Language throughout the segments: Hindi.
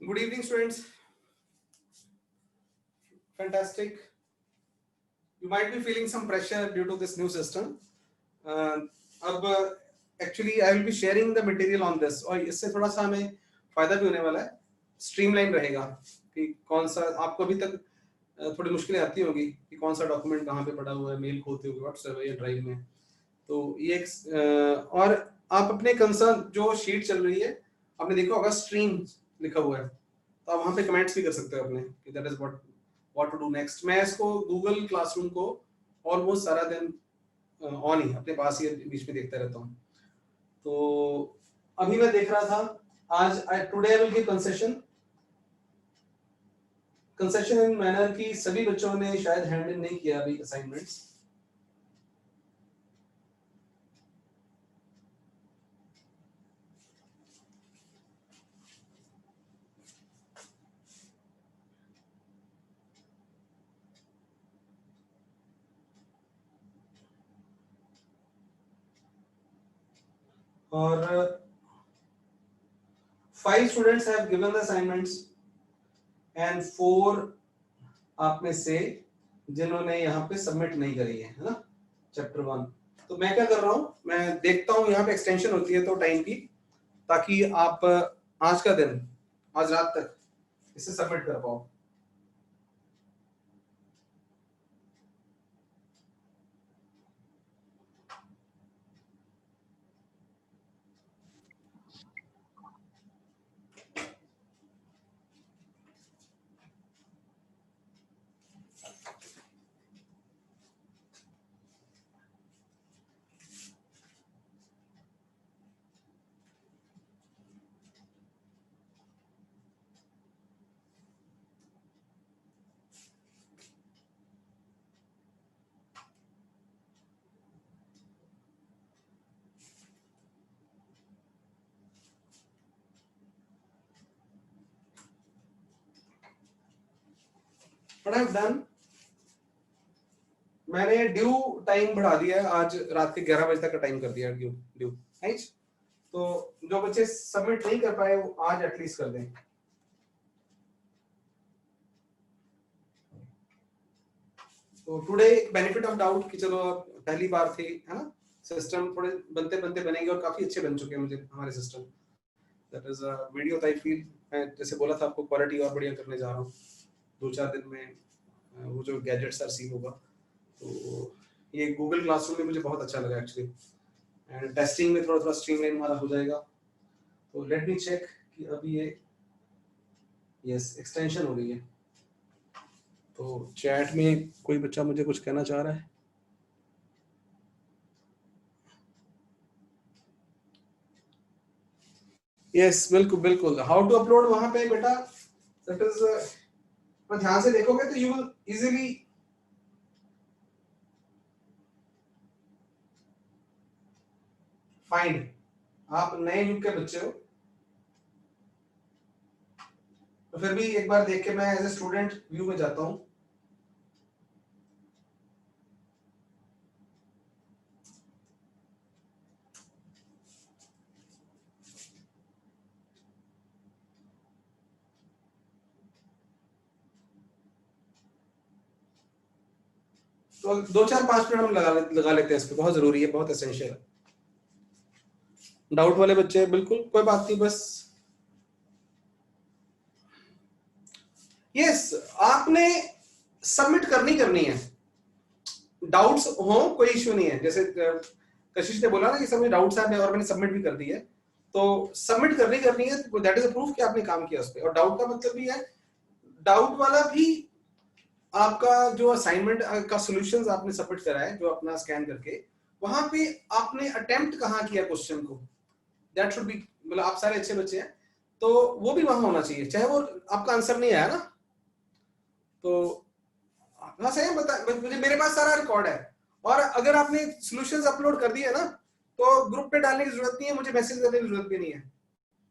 Good evening, students. Fantastic. You might be feeling some pressure due to this new system. अब actually I will be sharing the material on this और इससे थोड़ा सा हमें फायदा भी होने वाला है. स्ट्रीमलाइन रहेगा कि कौन सा आपको अभी तक थोड़ी मुश्किलें आती होंगी कि कौन सा डॉक्यूमेंट कहाँ पे पड़ा हुआ है, मेल खोलते हुए व्हाट्सएप या ड्राइव में. तो ये और आप अपने कंसर्न जो शीट चल रही है आपने देखा होगा स्ट्रीम लिखा हुआ है, तो आप वहाँ पे कमेंट्स भी कर सकते हो अपने कि that is what to do next. मैं इसको गूगल क्लासरूम को ऑलमोस्ट सारा दिन ऑन ही अपने पास ही बीच में देखता रहता हूँ. तो अभी मैं देख रहा था आज today I will give concession in manner की सभी बच्चों ने शायद हैंड इन नहीं किया अभी असाइनमेंट्स. और 5 students have given the assignments and 4 आप में से जिन्होंने यहाँ पे सबमिट नहीं करी है ना चैप्टर 1. तो मैं क्या कर रहा हूँ, मैं देखता हूँ यहाँ पे एक्सटेंशन होती है तो टाइम की, ताकि आप आज का दिन आज रात तक इसे सबमिट कर पाओ. What I've done, मैंने ड्यू टाइम बढ़ा दिया है, आज रात के 11 बजे तक का टाइम कर दिया ड्यू राइट. तो जो बच्चे सबमिट नहीं कर पाए वो आज एटलीस्ट कर दें. तो टुडे बेनिफिट ऑफ डाउट कि चलो पहली बार थी है ना, सिस्टम थोड़े बनते बनते बनेंगे और काफी अच्छे बन चुके हैं मुझे हमारे system. That is a video I feel. मैं जैसे बोला था आपको क्वालिटी और बढ़िया करने जा रहा हूँ. 2-4 दिन में वो जो गैजेट्स रिसीव होगा. तो ये गूगल क्लासरूम में मुझे बहुत अच्छा लगा एक्चुअली, एंड टेस्टिंग में थोड़ा थोड़ा स्ट्रीमलाइन हमारा हो जाएगा. तो लेट मी चेक कि अभी ये यस एक्सटेंशन हो गई है. तो चैट में कोई बच्चा मुझे कुछ कहना चाह रहा है. यस बिल्कुल बिल्कुल. हाउ टू अपलोड वहां पे बेटा, दैट इज पर ध्यान से देखोगे तो यू विल इजीली फाइंड. आप नए युग के बच्चे हो तो फिर भी एक बार देख के मैं एज ए स्टूडेंट व्यू में जाता हूँ. तो 2-4-5 मिनट हम लगा लेते हैं इस पे, बहुत जरूरी है, बहुत एसेंशियल है. डाउट वाले बच्चे बिल्कुल कोई बात नहीं, बस यस आपने सबमिट करनी है. डाउट्स हो कोई इश्यू नहीं है. जैसे कशिश ने बोला ना कि सब डाउट्स है और मैंने सबमिट भी कर दी है, तो सबमिट करनी है. दैट इज अ प्रूफ कि आपने काम किया उस पर. और डाउट का मतलब भी है, डाउट वाला भी आपका जो असाइनमेंट का सॉल्यूशंस आपने सबमिट करा है जो अपना स्कैन करके, वहां पे आपने अटेम्प्ट कहाँ किया क्वेश्चन को, दैट शुड बी. मतलब आप सारे अच्छे बच्चे हैं तो वो भी वहां होना चाहिए, चाहे वो आपका आंसर नहीं आया ना. तो हाँ सही बता, मुझे मेरे पास सारा रिकॉर्ड है. और अगर आपने सॉल्यूशंस अपलोड कर दिए ना तो ग्रुप पे डालने की जरूरत नहीं है, मुझे मैसेज करने की जरूरत भी नहीं है.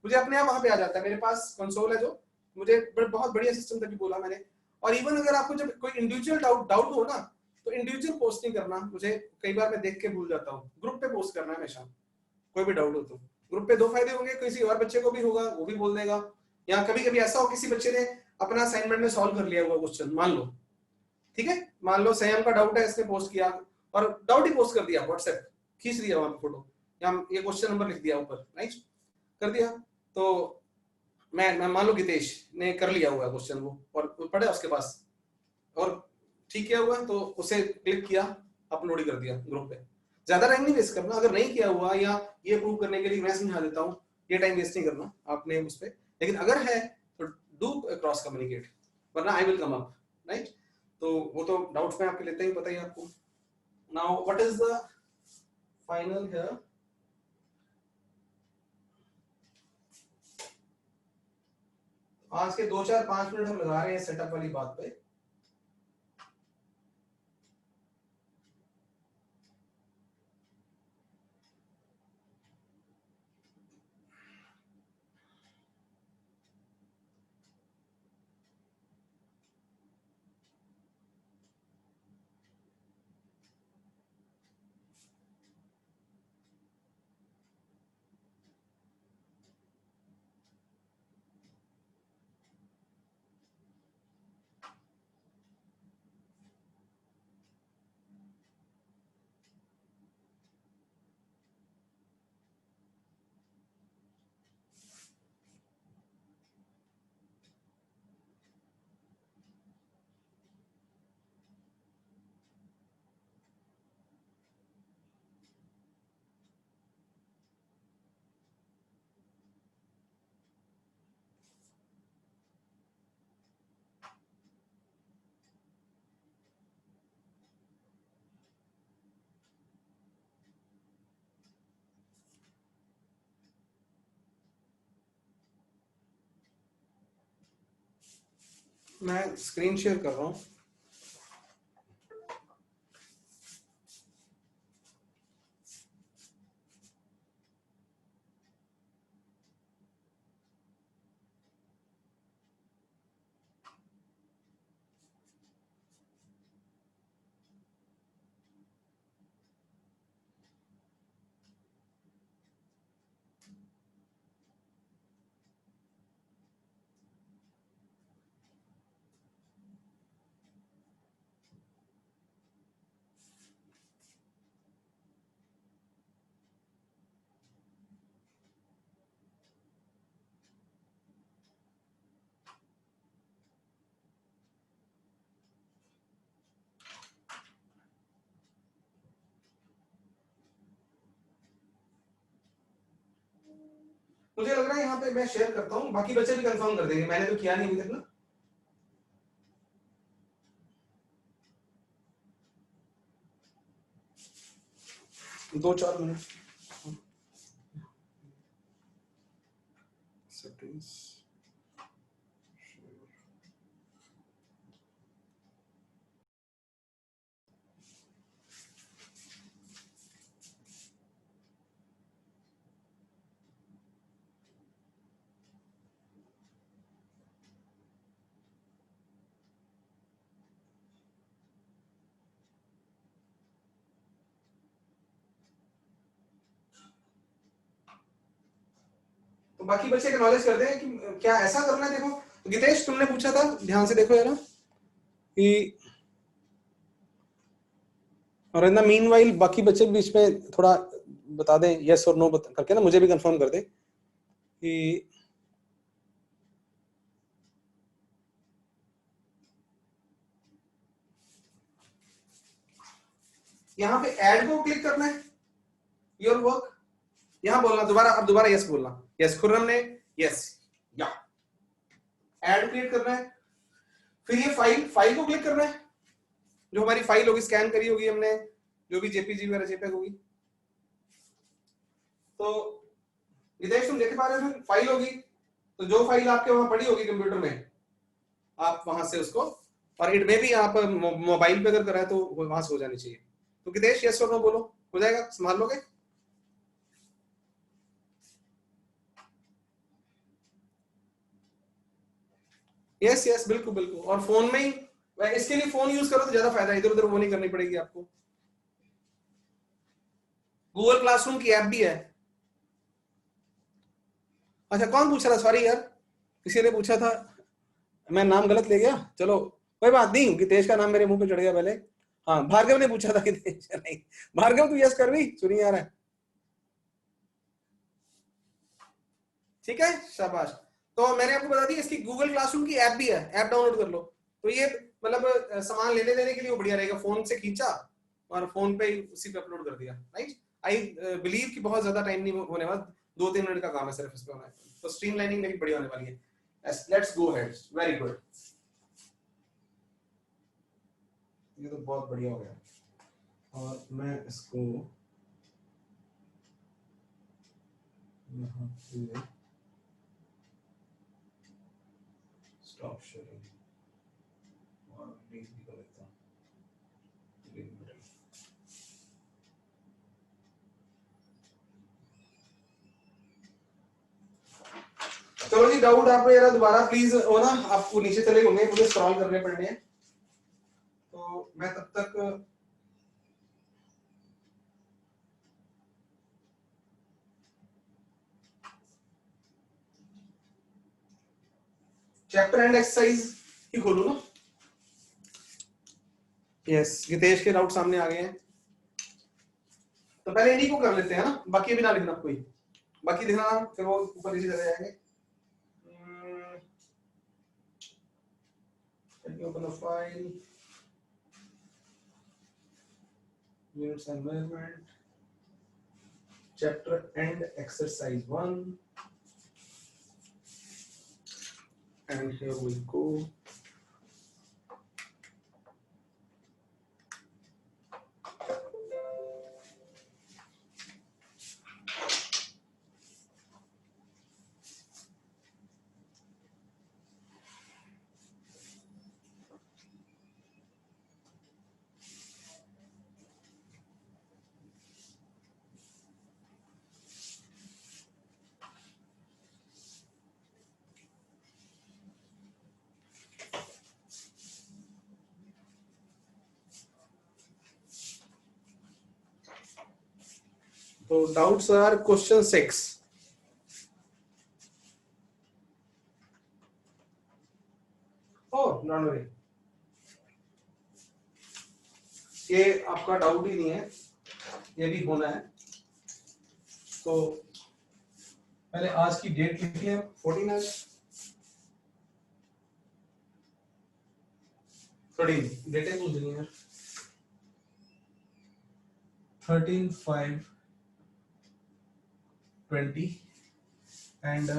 मुझे अपने आप वहां पे आ जाता है. मेरे पास कंसोल है जो मुझे बहुत बढ़िया सिस्टम तभी बोला मैंने. और इवन अगर आपको जब कोई इंडिविजुअल डाउट हो ना तो इंडिविजुअल पोस्ट नहीं करना. मुझे कई बार मैं देख के भूल जाता हूँ. ग्रुप पे पोस्ट करना है हमेशा. कोई भी डाउट हो तो ग्रुप पे 2 फायदे होंगे, किसी और बच्चे को भी होगा वो भी बोल देगा, या कभी कभी ऐसा हो किसी बच्चे ने अपना असाइनमेंट में सॉल्व कर लिया हुआ क्वेश्चन, मान लो, ठीक है, मान लो संयम का डाउट है, इसने पोस्ट किया और डाउट ही पोस्ट कर दिया, व्हाट्सएप खींच दिया वहां पे फोटो, या ये क्वेश्चन नंबर लिख दिया ऊपर, राइट, कर दिया। तो मैं मान लो गितेश ने कर लिया हुआ क्वेश्चन वो, और पढ़े उसके पास और ठीक किया हुआ, तो उसे क्लिक किया, अपलोड ही कर दिया ग्रुप पे। ज्यादा टाइम नहीं वेस्ट करना, अगर नहीं किया हुआ या ये प्रूव करने के लिए मैं समझा देता हूँ, ये टाइम वेस्ट नहीं करना आपने उस पर, लेकिन अगर है तो डू क्रॉस कम्युनिकेट, वरना I will come up, right. तो वो तो डाउट्स में आपके लेते ही, पता ही आपको। Now what is the final here, आज के 2 4 5 मिनट हम लगा रहे हैं सेटअप वाली बात पे। मैं स्क्रीन शेयर कर रहा हूँ। मुझे लग रहा है यहाँ पे मैं शेयर करता हूँ, बाकी बच्चे भी कंफर्म कर देंगे, मैंने तो किया नहीं अभी तक ना। दो चार मिनट सेटिंग्स, तो बाकी बच्चे एक्नॉलेज करते हैं कि क्या ऐसा करना है। देखो गितेश, तुमने पूछा था, ध्यान से देखो यार कि, और ना मीनवाइल बाकी बच्चे बीच में थोड़ा बता दें यस और नो करके ना, मुझे भी कंफर्म कर दे कि यहाँ पे ऐड को क्लिक करना है, योर वर्क, यहाँ बोलना दोबारा, अब दोबारा यस बोलना, यस खुर्रम ने यस, या ऐड क्रिएट करना है। फिर ये फाइल को क्लिक करना है, जो हमारी फाइल होगी, स्कैन करी होगी हमने, जो भी जेपीजी वगैरह जेपेग होगी। तो विदेश तुम देख पा रहे हो, फाइल होगी, तो जो फाइल आपके वहां पड़ी होगी कंप्यूटर में, आप वहां से उसको, और इट में भी आप मोबाइल पे अगर कराए तो वहां से हो जानी चाहिए। तो गितेश यस और नो बोलो, हो जाएगा, संभाल लोगे? यस यस, बिल्कुल बिल्कुल। और फोन में ही, इसके लिए फोन यूज करो तो ज्यादा फायदा है, इधर उधर वो नहीं करनी पड़ेगी आपको। गूगल क्लासरूम की ऐप भी है। अच्छा कौन पूछ रहा, सॉरी यार, किसी ने पूछा था, मैं नाम गलत ले गया, चलो कोई बात नहीं, गितेश का नाम मेरे मुंह पे चढ़ गया पहले। हाँ, भार्गव ने पूछा था गितेश नहीं, भार्गव तू यस कर भी, सुनी आ रहा है, ठीक है, शाबाश। तो मैंने आपको बता दी इसकी गूगल क्लासरूम की ऐप भी है, ऐप डाउनलोड कर लो। तो ये मतलब सामान लेने देने के लिए बढ़िया रहेगा, फोन से खींचा और फोन पे उसी पे अपलोड कर दिया, राइट। आई बिलीव कि बहुत ज्यादा टाइम नहीं होने वाला, 2-3 मिनट का काम है सिर्फ इस पे होना है, तो स्ट्रीमलाइनिंग मेरी बढ़िया होने वाली है। Let's go ahead, very good, ये तो बहुत बढ़िया हो गया। और मैं इसको यहाँ पे स्टॉप शेयरिंग और डिलीट भी कर देता हूँ, चलो जी, डाउट आप मेरा दोबारा प्लीज हो ना, आपको नीचे चले होंगे, मुझे स्क्रॉल करने पड़ने हैं, तो मैं तब तक चैप्टर एंड एक्सरसाइज ही खोलू ना। यस, गितेश के डाउट सामने आ गए हैं, तो पहले इन्हीं को कर लेते हैं ना, बाकी भी ना लिखना कोई, बाकी लिखना फिर वो ऊपर नीचे चले जाएंगे। Open the file, units and measurement, chapter and exercise 1, and here we go. So doubts are question 6. Oh, not worry. ये आपका डाउट ही नहीं है, ये भी होना है। तो पहले आज की डेट लिखी है 14 आज, 13 डेटें भूल गई यार, 13/5/20 and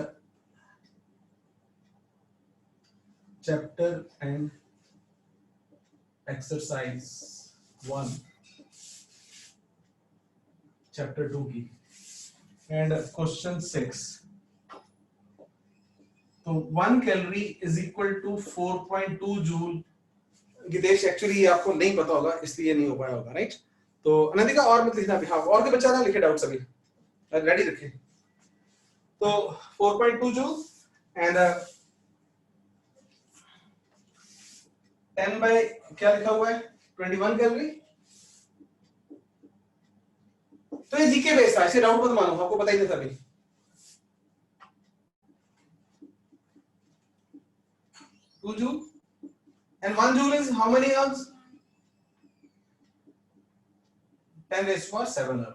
chapter and exercise 1 chapter 2 की and question 6। तो 1 calorie is equal to 4.2 joule. Gitesh actually आपको नहीं पता होगा इसलिए नहीं हो पाया होगा, राइट। तो अनंतिका और मत लिखना अभी, हाँ और के बच्चा ना लिखे डाउट सभी, रेडी रखें। तो 4.2 जूल एंड 10 बाय क्या लिखा हुआ है 21 कैलोरी। तो ये जीके बेस्ड है, इसे डाउट मत मानो, आपको पता ही नहीं था अभी। 2 joule and 1 joule is how many ergs? 10⁻⁷ erg।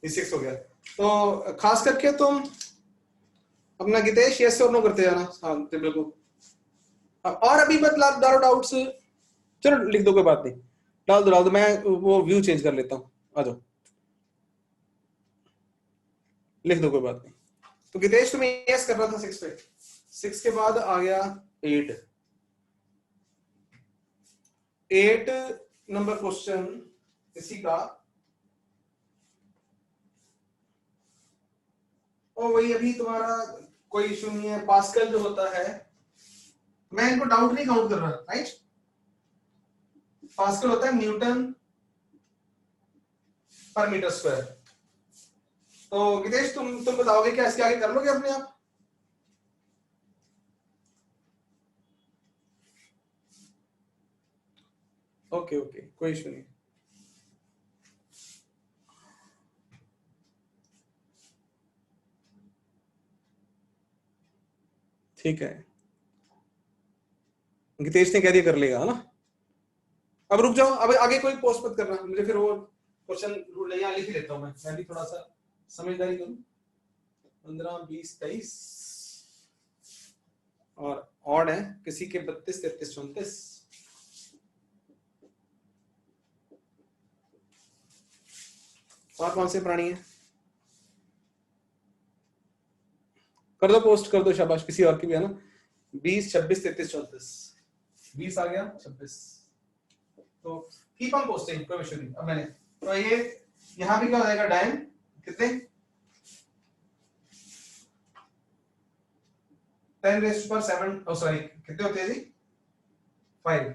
ये 6 हो गया। तो खास करके तुम अपना गितेश यस और नो करते जाना, हाँ टेबल को। और अभी मत डालो डाउट्स, चलो लिख दो कोई बात नहीं, डाल दो, मैं वो व्यू चेंज कर लेता हूँ, आ जाओ लिख दो कोई बात नहीं। तो गितेश तुम्हें यस कर रहा था 6 पे, 6 के बाद आ गया 8 नंबर क्वेश्चन इसी का, और वही अभी तुम्हारा कोई इशू नहीं है, पास्कल जो होता है, मैं इनको डाउट नहीं काउंट कर रहा, राइट। पास्कल होता है न्यूटन पर मीटर स्क्वायर। तो गितेश तुम बताओगे क्या इसके आगे कर लोगे अपने आप? ओके ओके, कोई इशू नहीं। ठीक है, गीतेश ने कह दिया कर लेगा, है ना। अब रुक जाओ, अब आगे कोई पोस्ट मत करना, मुझे फिर वो क्वेश्चन रूल नहीं, लिख ही लेता हूँ मैं भी थोड़ा सा समझदारी करूँ। 15, 20, 23 और ऑड है किसी के 32, 33, 34। और कौन से प्राणी है? कर दो पोस्ट, कर दो, शाबाश, किसी और की भी है ना। 20, 26, 33, 34, 20 आ गया, 26, तो कीप ऑन पोस्टिंग, कोई इशू नहीं। अब मैंने तो ये यहाँ भी क्या हो जाएगा, डायन कितने 10⁻7, सॉरी कितने होते हैं जी 5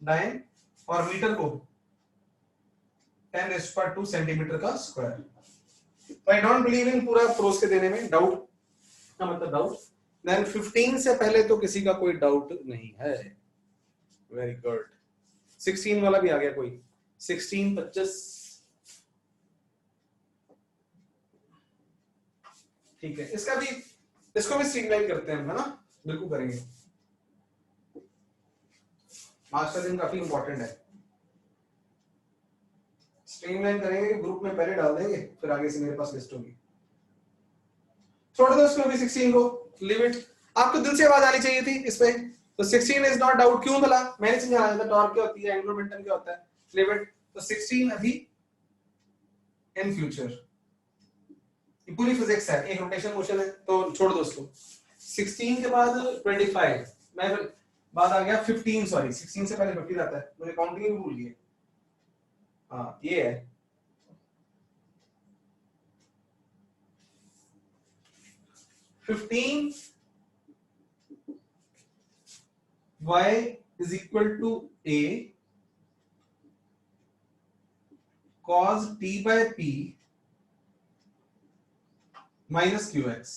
डायन, और मीटर को 10⁻2 सेंटीमीटर का square. I don't believe in पूरा प्रोस के देने में, डाउट का मतलब डाउट। देन 15 से पहले तो किसी का कोई डाउट नहीं है, वेरी गुड। 16 वाला भी आ गया कोई, 16, 25, ठीक है। इसका भी, इसको भी स्ट्रीमलाइन करते हैं, है ना, बिल्कुल करेंगे। आज का दिन काफी इंपॉर्टेंट है, स्ट्रीमलाइन करेंगे, ग्रुप में पहले डाल देंगे, फिर आगे से मेरे पास लिस्ट होगी। छोड़ दो इसको भी, 16 को लीव इट। आपको दिल से आवाज आनी चाहिए थी इस पे, तो 16 इज नॉट डाउट। क्यों भला, मैंने समझाया था टॉर्क क्या होती है, एंगुलर मोमेंटम क्या होता है, लीव इट। तो 16 अभी इन फ्यूचर, ये पूरी फिजिक्स है, एक रोटेशन मोशन है, तो छोड़ दो उसको। 16 के बाद 25, मैं बाद आ गया 15, सॉरी 16 से पहले 15 आता है, मुझे काउंटिंग भी भूल गई। हाँ ये है 15, y is equal to a cos t by p minus qx।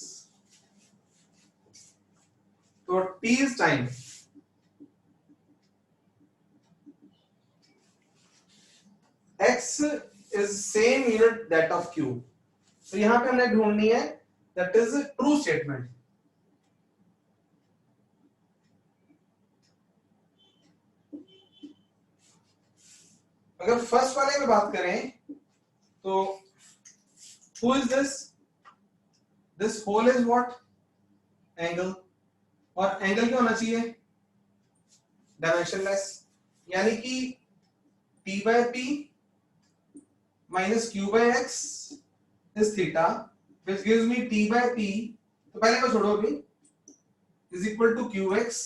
तो t is time, x is same unit that of q। तो यहां पे हमने ढूंढनी है दैट इज ट्रू स्टेटमेंट। अगर फर्स्ट वाले में बात करें तो who is this whole is what, angle, और एंगल क्या होना चाहिए, डायमेंशनलेस, यानी कि p by p minus q by x is theta which gives me t by p, तो पहले को छोड़ो अभी, is equal to qx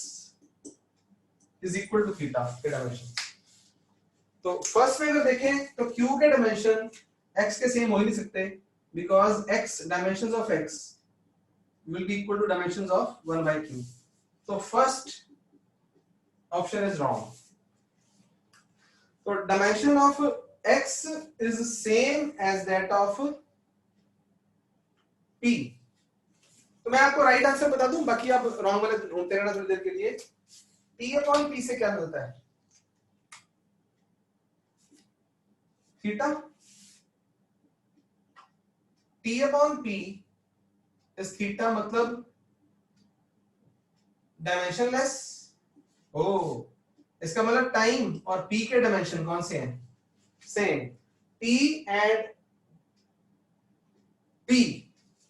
is equal to theta के डायमेंशन। तो फर्स्ट में अगर देखें तो q के डायमेंशन x के सेम हो ही नहीं सकते, because x dimensions of x will be equal to dimensions of 1 by q। तो फर्स्ट ऑप्शन इज रॉन्ग। तो dimension of x is same as that of p। तो मैं आपको राइट आंसर बता दूं, बाकी आप रॉन्ग वाले ढूंढते रहना थोड़ी देर के लिए। t अपॉन p से क्या मिलता है, theta. t upon p is theta, मतलब डायमेंशनलेस। ओ, इसका मतलब टाइम और p के डायमेंशन कौन से हैं, सेम। t एंड p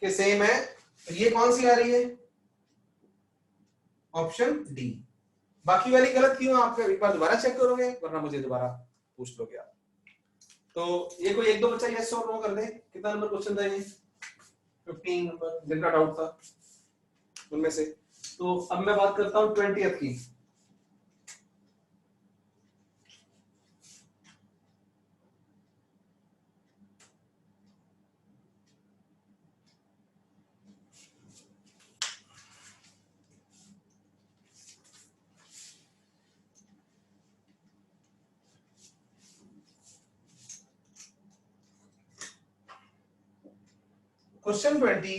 के सेम है, तो ये कौन सी आ रही है, ऑप्शन डी। बाकी वाली गलत क्यों, आप एक बार दोबारा चेक करोगे, वरना मुझे दोबारा पूछ लोगे आप। तो ये कोई एक दो बच्चा यस और नो कर दे। कितना नंबर क्वेश्चन था ये, 15 नंबर, जिनका डाउट था उनमें से। तो अब मैं बात करता हूं 20th की। Question 20,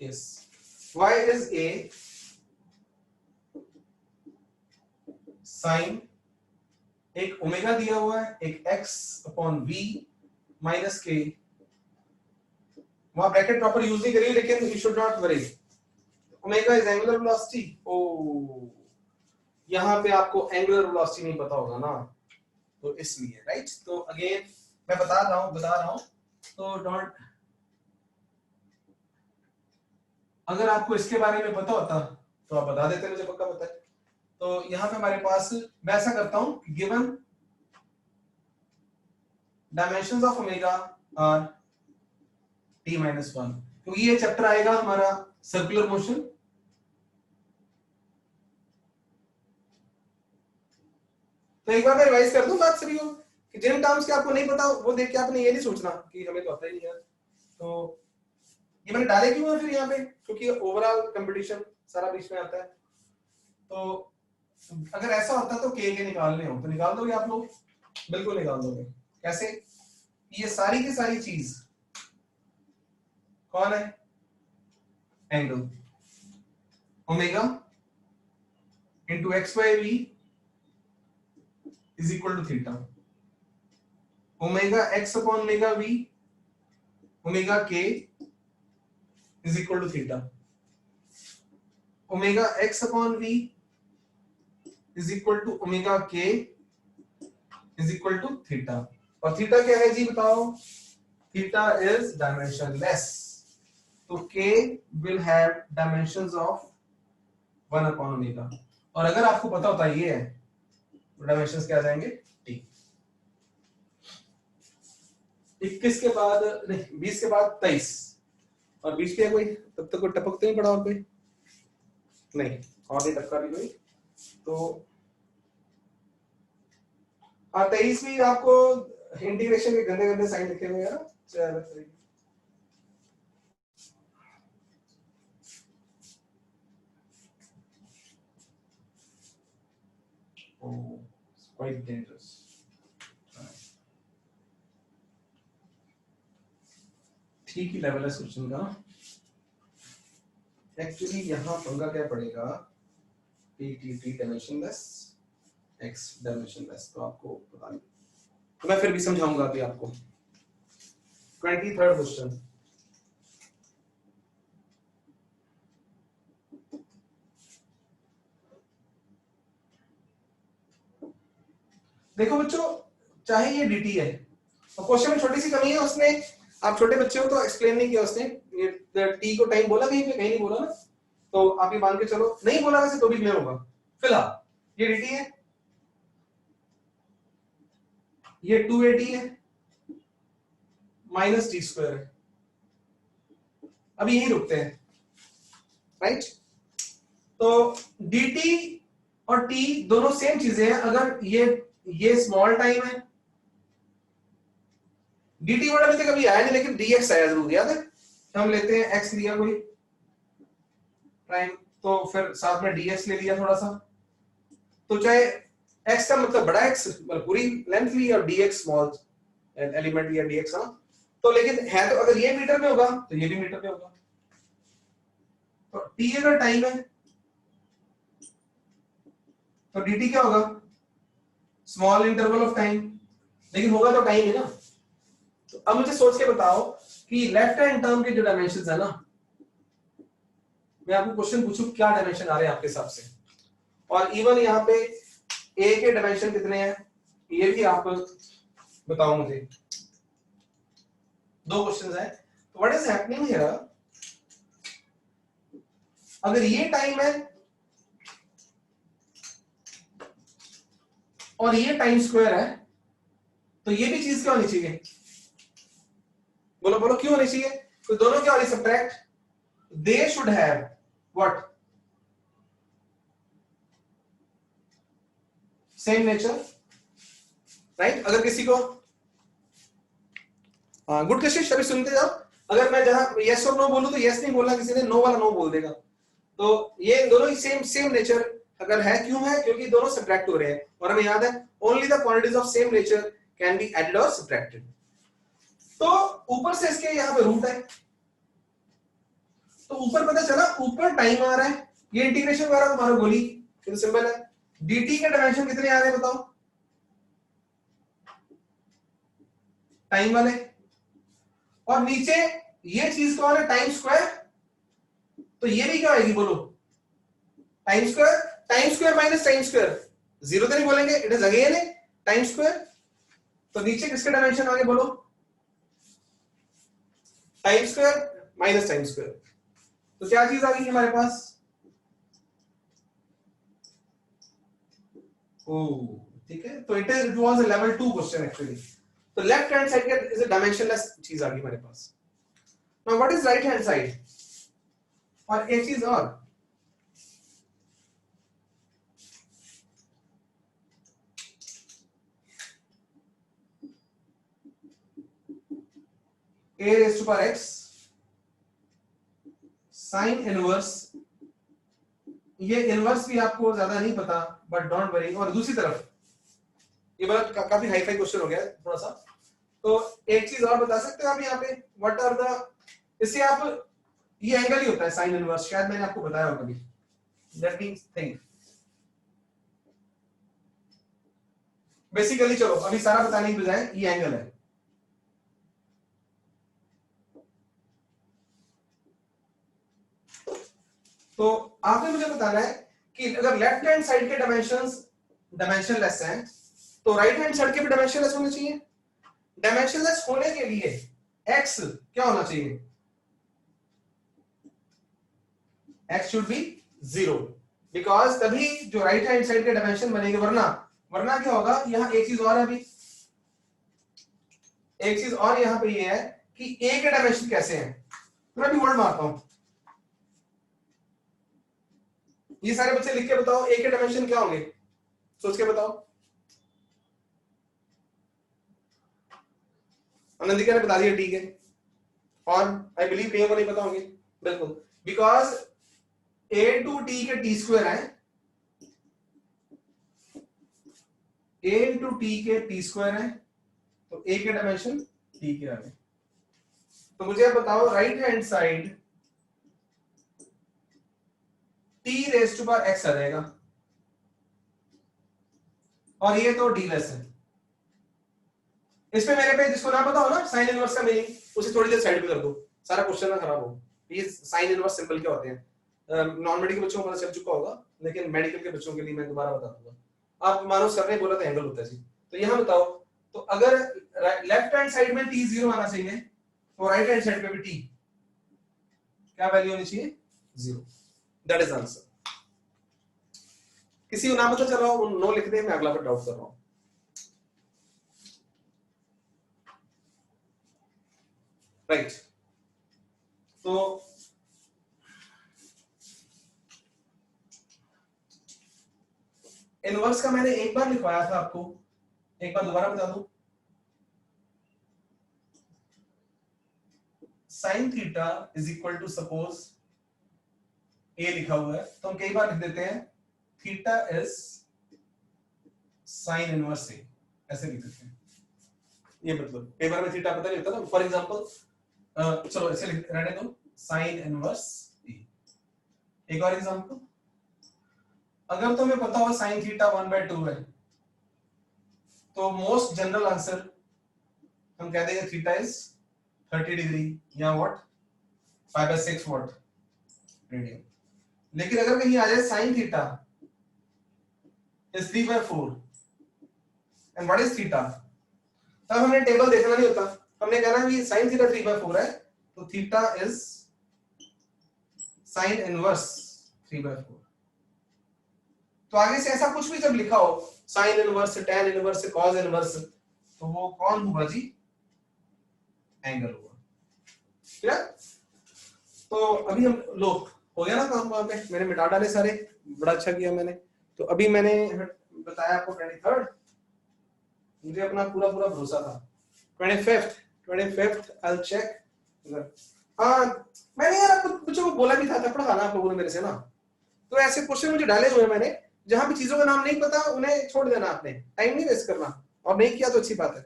yes, y is a sin एक ओमेगा दिया हुआ है, एक x अपॉन v माइनस के, वहां ब्रैकेट प्रॉपर यूज नहीं करिए, लेकिन you should not worry. Omega is angular velocity. Oh यहां पे आपको एंगुलर वेलोसिटी नहीं पता होगा ना, तो इसलिए राइट। तो अगेन मैं बता रहा हूं तो डोंट, अगर आपको इसके बारे में पता होता तो आप बता देते, मुझे पक्का पता है। तो यहां पे हमारे पास, मैं ऐसा करता हूं, given dimensions of omega are t minus 1, क्योंकि ये चैप्टर आएगा हमारा सर्कुलर मोशन। तो एक बार मैं रिवाइज कर दूं बात सभी को, कि जिन टर्म्स के आपको नहीं पता वो देख के आपने ये नहीं सोचना कि हमें तो आता ही नहीं है। तो ये मैंने डाले क्यों है फिर यहाँ पे, क्योंकि ओवरऑल कंपटीशन सारा बीच में आता है। तो अगर ऐसा होता तो के निकालने हो तो निकाल दोगे आप लोग, बिल्कुल निकाल दोगे। कैसे? ये सारी की सारी चीज कौन है? Angle omega into X Y V is equal to theta, omega X upon omega V omega K is equal to theta, omega X upon V is equal to omega K is equal to theta. और थीटा क्या है जी बताओ? थीटा इज डायमेंशनलेस, तो k will have dimensions of 1 upon omega. और अगर आपको पता होता ये है तो डायमेंशंस क्या आ जाएंगे? t। 21 के बाद नहीं, 20 के बाद 23 और 20 के कोई तब तक कोई टपक तो नहीं पड़ा, और कोई नहीं, और नहीं टपका भी कोई। तो 23 भी आपको इंटीग्रेशन के गंदे गंदे साइन लिखे हुए हैं। चलो oh, it's quite dangerous. ठीक ही लेवल है इस क्वेश्चन का। एक्चुअली यहाँ पंगा क्या पड़ेगा, टी डायमेंशनलेस, एक्स डायमेंशनलेस, तो आपको पता नहीं, तो मैं फिर भी समझाऊंगा अभी आपको। 23rd क्वेश्चन, देखो बच्चों, चाहे ये dt है और क्वेश्चन में छोटी सी कमी है, उसने, आप छोटे बच्चे हो तो एक्सप्लेन नहीं किया उसने, ये t को टाइम बोला कहीं पे, कहीं नहीं बोला ना, तो आप ये मान के चलो, नहीं बोला वैसे तो भी क्लियर होगा। फिलहाल ये dt है, ये 2at है माइनस टी स्क्वायर है। अभी यही रुकते हैं राइट। तो dt और t दोनों सेम चीजें हैं। अगर ये स्मॉल टाइम है, dt वर्ड अभी तक कभी आया नहीं, लेकिन dx आया जरूर, याद है? हम लेते हैं x लिया कोई टाइम, तो फिर साथ में dx ले लिया थोड़ा सा, तो चाहे x का मतलब बड़ा x मतलब पूरी लेंथ ली और dx स्मॉल एलिमेंट लिया dx, हाँ, तो लेकिन है तो अगर ये मीटर में होगा तो ये भी मीटर में होगा। तो t अगर टाइम है तो dt क्या होगा? स्मॉल इंटरवल ऑफ टाइम, लेकिन होगा तो टाइम है ना। तो अब मुझे सोच के बताओ कि लेफ्ट हैंड टर्म के जो डायमेंशंस है ना, मैं आपको क्वेश्चन पूछूं क्या डायमेंशन आ रहे हैं आपके हिसाब से, और इवन यहाँ पे a के डायमेंशन कितने हैं ये भी आप बताओ मुझे। दो क्वेश्चंस हैं। तो व्हाट इज हैपनिंग हियर, अगर ये टाइम है और ये टाइम स्क्वायर है, तो ये भी चीज क्या होनी चाहिए? बोलो बोलो क्यों होनी चाहिए? तो दोनों क्या होनी? Subtract, they should have what? Same nature, right. अगर किसी को गुड कशिश अभी सुनते जाओ, अगर मैं जहां यस और नो बोलूं तो यस नहीं बोलना, किसी ने नो वाला नो बोल देगा। तो ये दोनों ही सेम नेचर अगर है, क्यों है? क्योंकि दोनों सब्ट्रैक्ट हो रहे हैं, और हमें याद है only the quantities of same nature can be added और सब्ट्रैक्टेड। तो ऊपर से इसके यहां पे रूट है, तो ऊपर पता चला, ऊपर टाइम आ रहा है, ये इंटीग्रेशन आ रहा है तुम्हारा गोली, ये तो सिंपल है। dt के डायमेंशन कितने आ रहे हैं बताओ, टाइम वाले, और नीचे ये चीज कौन है, टाइम स्क्वायर, तो ये भी क्या आएगी बोलो, time square, time square minus time square, zero तो नहीं बोलेंगे, it is again time square, तो नीचे किसके डायमेंशन आगे बोलो, time square minus time square, तो क्या चीज आ गई हमारे पास, ओ ठीक है, तो it was a level 2 question actually, तो लेफ्ट हैंड साइड का इज अ डायमेंशनलेस चीज आ गई हमारे पास। Now what is right hand side, और एक चीज और, a raised to power x sin inverse, ये इनवर्स भी आपको ज्यादा नहीं पता बट डोंट वरी, और दूसरी तरफ ये बड़ा काफी हाई फाई क्वेश्चन हो गया थोड़ा सा, तो एक चीज और बता सकते हो आप यहाँ पे, व्हाट आर द, इससे आप, ये एंगल ही होता है साइन इनवर्स, शायद मैंने आपको बताया होगा कभी, लेट मी थिंक, बेसिकली चलो अभी सारा बताने की बजाय ये एंगल है, तो आपने मुझे बताना है कि अगर लेफ्ट हैंड साइड के डायमेंशनलेस हैं तो राइट हैंड साइड के भी डायमेंशनलेस होने चाहिए, डायमेंशनलेस होने के लिए x क्या होना चाहिए, x शुड बी 0, बिकॉज तभी जो राइट हैंड साइड के डायमेंशन बनेंगे, वरना क्या होगा, यहां एक चीज और है, अभी एक चीज और यहां पे ये है कि a के डायमेंशन कैसे हैं, मैं भी वर्ड मारता हूं, ये सारे बच्चे लिख के बताओ a के डायमेंशन क्या होंगे, सोच के बताओ, आनंदिका ने बता दिया ठीक है, और आई बिलीव कहीं को नहीं पता होंगे, बिल्कुल, बिकॉज a टू t के t स्क्वायर है, a इंटू टी के t स्क्वायर है, तो a के डायमेंशन t के आ गए, तो मुझे अब बताओ right hand side t raise to power x आ जाएगा, और ये तो d लेस है, इसमें मेरे पे जिसको ना पता हो ना साइन इनवर्स का मीनिंग, उसे थोड़ी देर साइड पे कर दो, सारा क्वेश्चन ना खराब हो, ये साइन इनवर्स सिंपल क्या होते हैं, नॉन मेडिकल बच्चों को पता चल चुका होगा, लेकिन मेडिकल के बच्चों के लिए मैं दोबारा बता दूंगा, आप मानो सर ने बोला था एंगल होता है जी, तो यहां बताओ, तो अगर लेफ्ट हैंड साइड में t 0 आना चाहिए, तो राइट हैंड साइड पे भी t क्या वैल्यू होनी चाहिए, 0, दैट इज आंसर। किसी को ना पता चला हो नो लिख दे, मैं अगला पर डाउट कर रहा हूं, राइट तो इनवर्स का मैंने एक बार लिखवाया था आपको, एक बार दोबारा बता दूं, sine theta is equal to suppose A लिखा हुआ है, तो हम कई बार लिख देते हैं थीटा इज साइन इनवर्स ए, ऐसे लिख देते हैं, ये मतलब कई बार में थीटा पता नहीं होता ना, फॉर एग्जांपल चलो ऐसे रहने दो, साइन इनवर्स ए, एक और एग्जांपल, अगर तुम्हें पता हो साइन थीटा 1/2 है, तो मोस्ट जनरल आंसर हम कह देंगे थीटा इज 30 डिग्री या व्हाट 5/6 व्हाट रेडियन, लेकिन अगर कहीं आ जाए sign theta is 3/4 and what is theta, तब हमने टेबल देखना नहीं होता, हमने कहना कि साइन थीटा 3/4 है, तो थीटा इज साइन इनवर्स 3/4, तो आगे से ऐसा कुछ भी जब लिखा हो, sine inverse, tan inverse, cos inverse, तो वो कौन होगा जी, एंगल होगा, ठीक है। तो अभी हम लो हो गया ना काम, वहां पे मैंने मिटा डाले सारे, बड़ा अच्छा किया मैंने, तो अभी मैंने बताया आपको 23rd, मुझे अपना पूरा भरोसा था, 25th I'll check, हाँ मैंने यार आपको बच्चों को बोला भी था, थप्पड़ खाना आप लोगों ने मेरे से ना, तो ऐसे क्वेश्चन मुझे डाले हुए मैंने, जहां भी चीजों का नाम नहीं पता उन्हें छोड़ देना, आपने टाइम नहीं वेस्ट करना, और नहीं किया तो अच्छी बात है,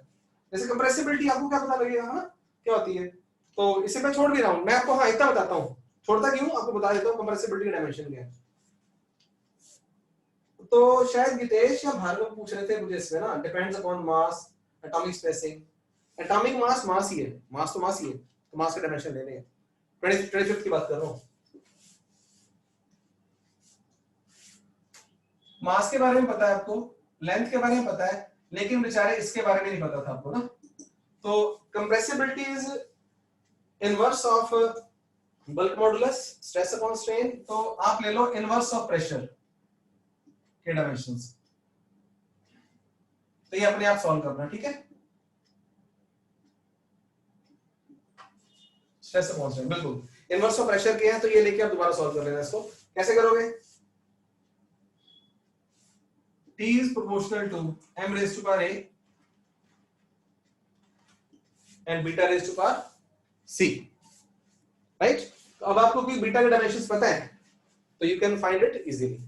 जैसे कंप्रेसिबिलिटी आपको क्या पता लगेगा, हाँ क्या होती है, तो इसे मैं छोड़ भी रहा हूं, मैं आपको हाँ इतना बताता हूँ, छोड़ता क्यों आपको बता देता हूँ, कंप्रेसिबिलिटी का डायमेंशन क्या है। तो शायद गितेश या भार्गव पूछ रहे थे मुझे इसमें ना, depends upon mass, atomic spacing. Atomic mass mass ही है, मास तो मास ही है, तो मास के डायमेंशन लेने हैं। 25 की बात कर रहा हूँ। मास के बारे में पता है आपको, लेंथ के बारे में पता है, लेकिन बेचारे इसके बारे में नहीं पता था आपको ना। तो compressibility is inverse of bulk modulus, stress upon strain. तो आप ले लो इनवर्स ऑफ प्रेशर के डायमेंशंस, तो ये अपने आप सॉल्व करना, ठीक है। स्ट्रेस अपॉन स्ट्रेन बिल्कुल इनवर्स ऑफ प्रेशर के हैं, तो ये लेके आप दोबारा सॉल्व कर लेना इसको। कैसे करोगे? T is proportional to m raised to power a and beta raised to power c, right? तो अब आपको कोई बीटा के डायमेंशंस पता है तो you can find it easily.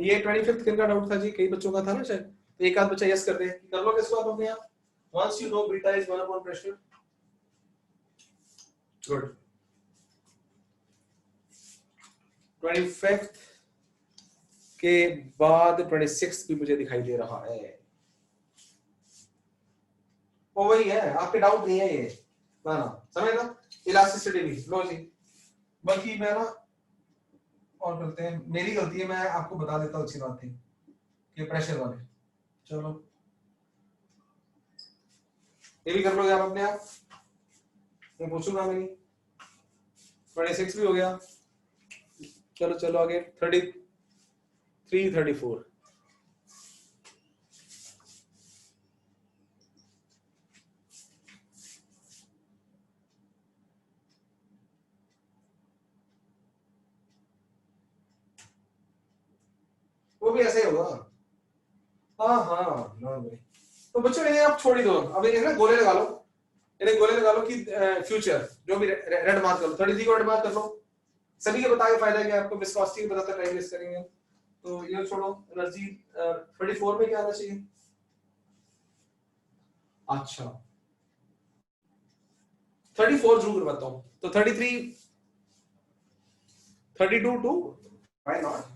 ये 25th किन का डाउट था जी? कई बच्चों का था ना शायद, तो एक आध बच्चा यस कर दे, कर लो इसको आप अपने आप। once you know beta is 1 upon pressure, good। 25th के बाद 26th भी मुझे दिखाई दे रहा है, वो वही है, आपके डाउट नहीं है ये ना, समझ ना। इलास्टिसिटी भी लो जी, बल्कि मैं ना और करते हैं, मेरी गलती है, मैं आपको बता देता हूँ, अच्छी बात थी कि प्रेशर वाले। चलो ये भी कर लोगे आप अपने आप, मैं पूछूंगा मैं नहीं। 26 भी हो गया, चलो चलो आगे 33 34। वो भी ऐसे ही होगा। हाँ हाँ भाई, तो बच्चों इन्हें आप छोड़ ही दो, अब इन्हें ना गोले लगा लो, इन्हें गोले लगा लो कि फ्यूचर जो भी रेड मार्क कर लो, 33 को रेड मार्क कर लो। सभी के बता के फायदा क्या, आपको विस्कोसिटी बताता टाइम वेस्ट करेंगे। तो ये छोड़ो, एनर्जी 34 में क्या आना चाहिए? अच्छा 34 जरूर करवाता हूँ, तो 33 32 टू, व्हाई नॉट।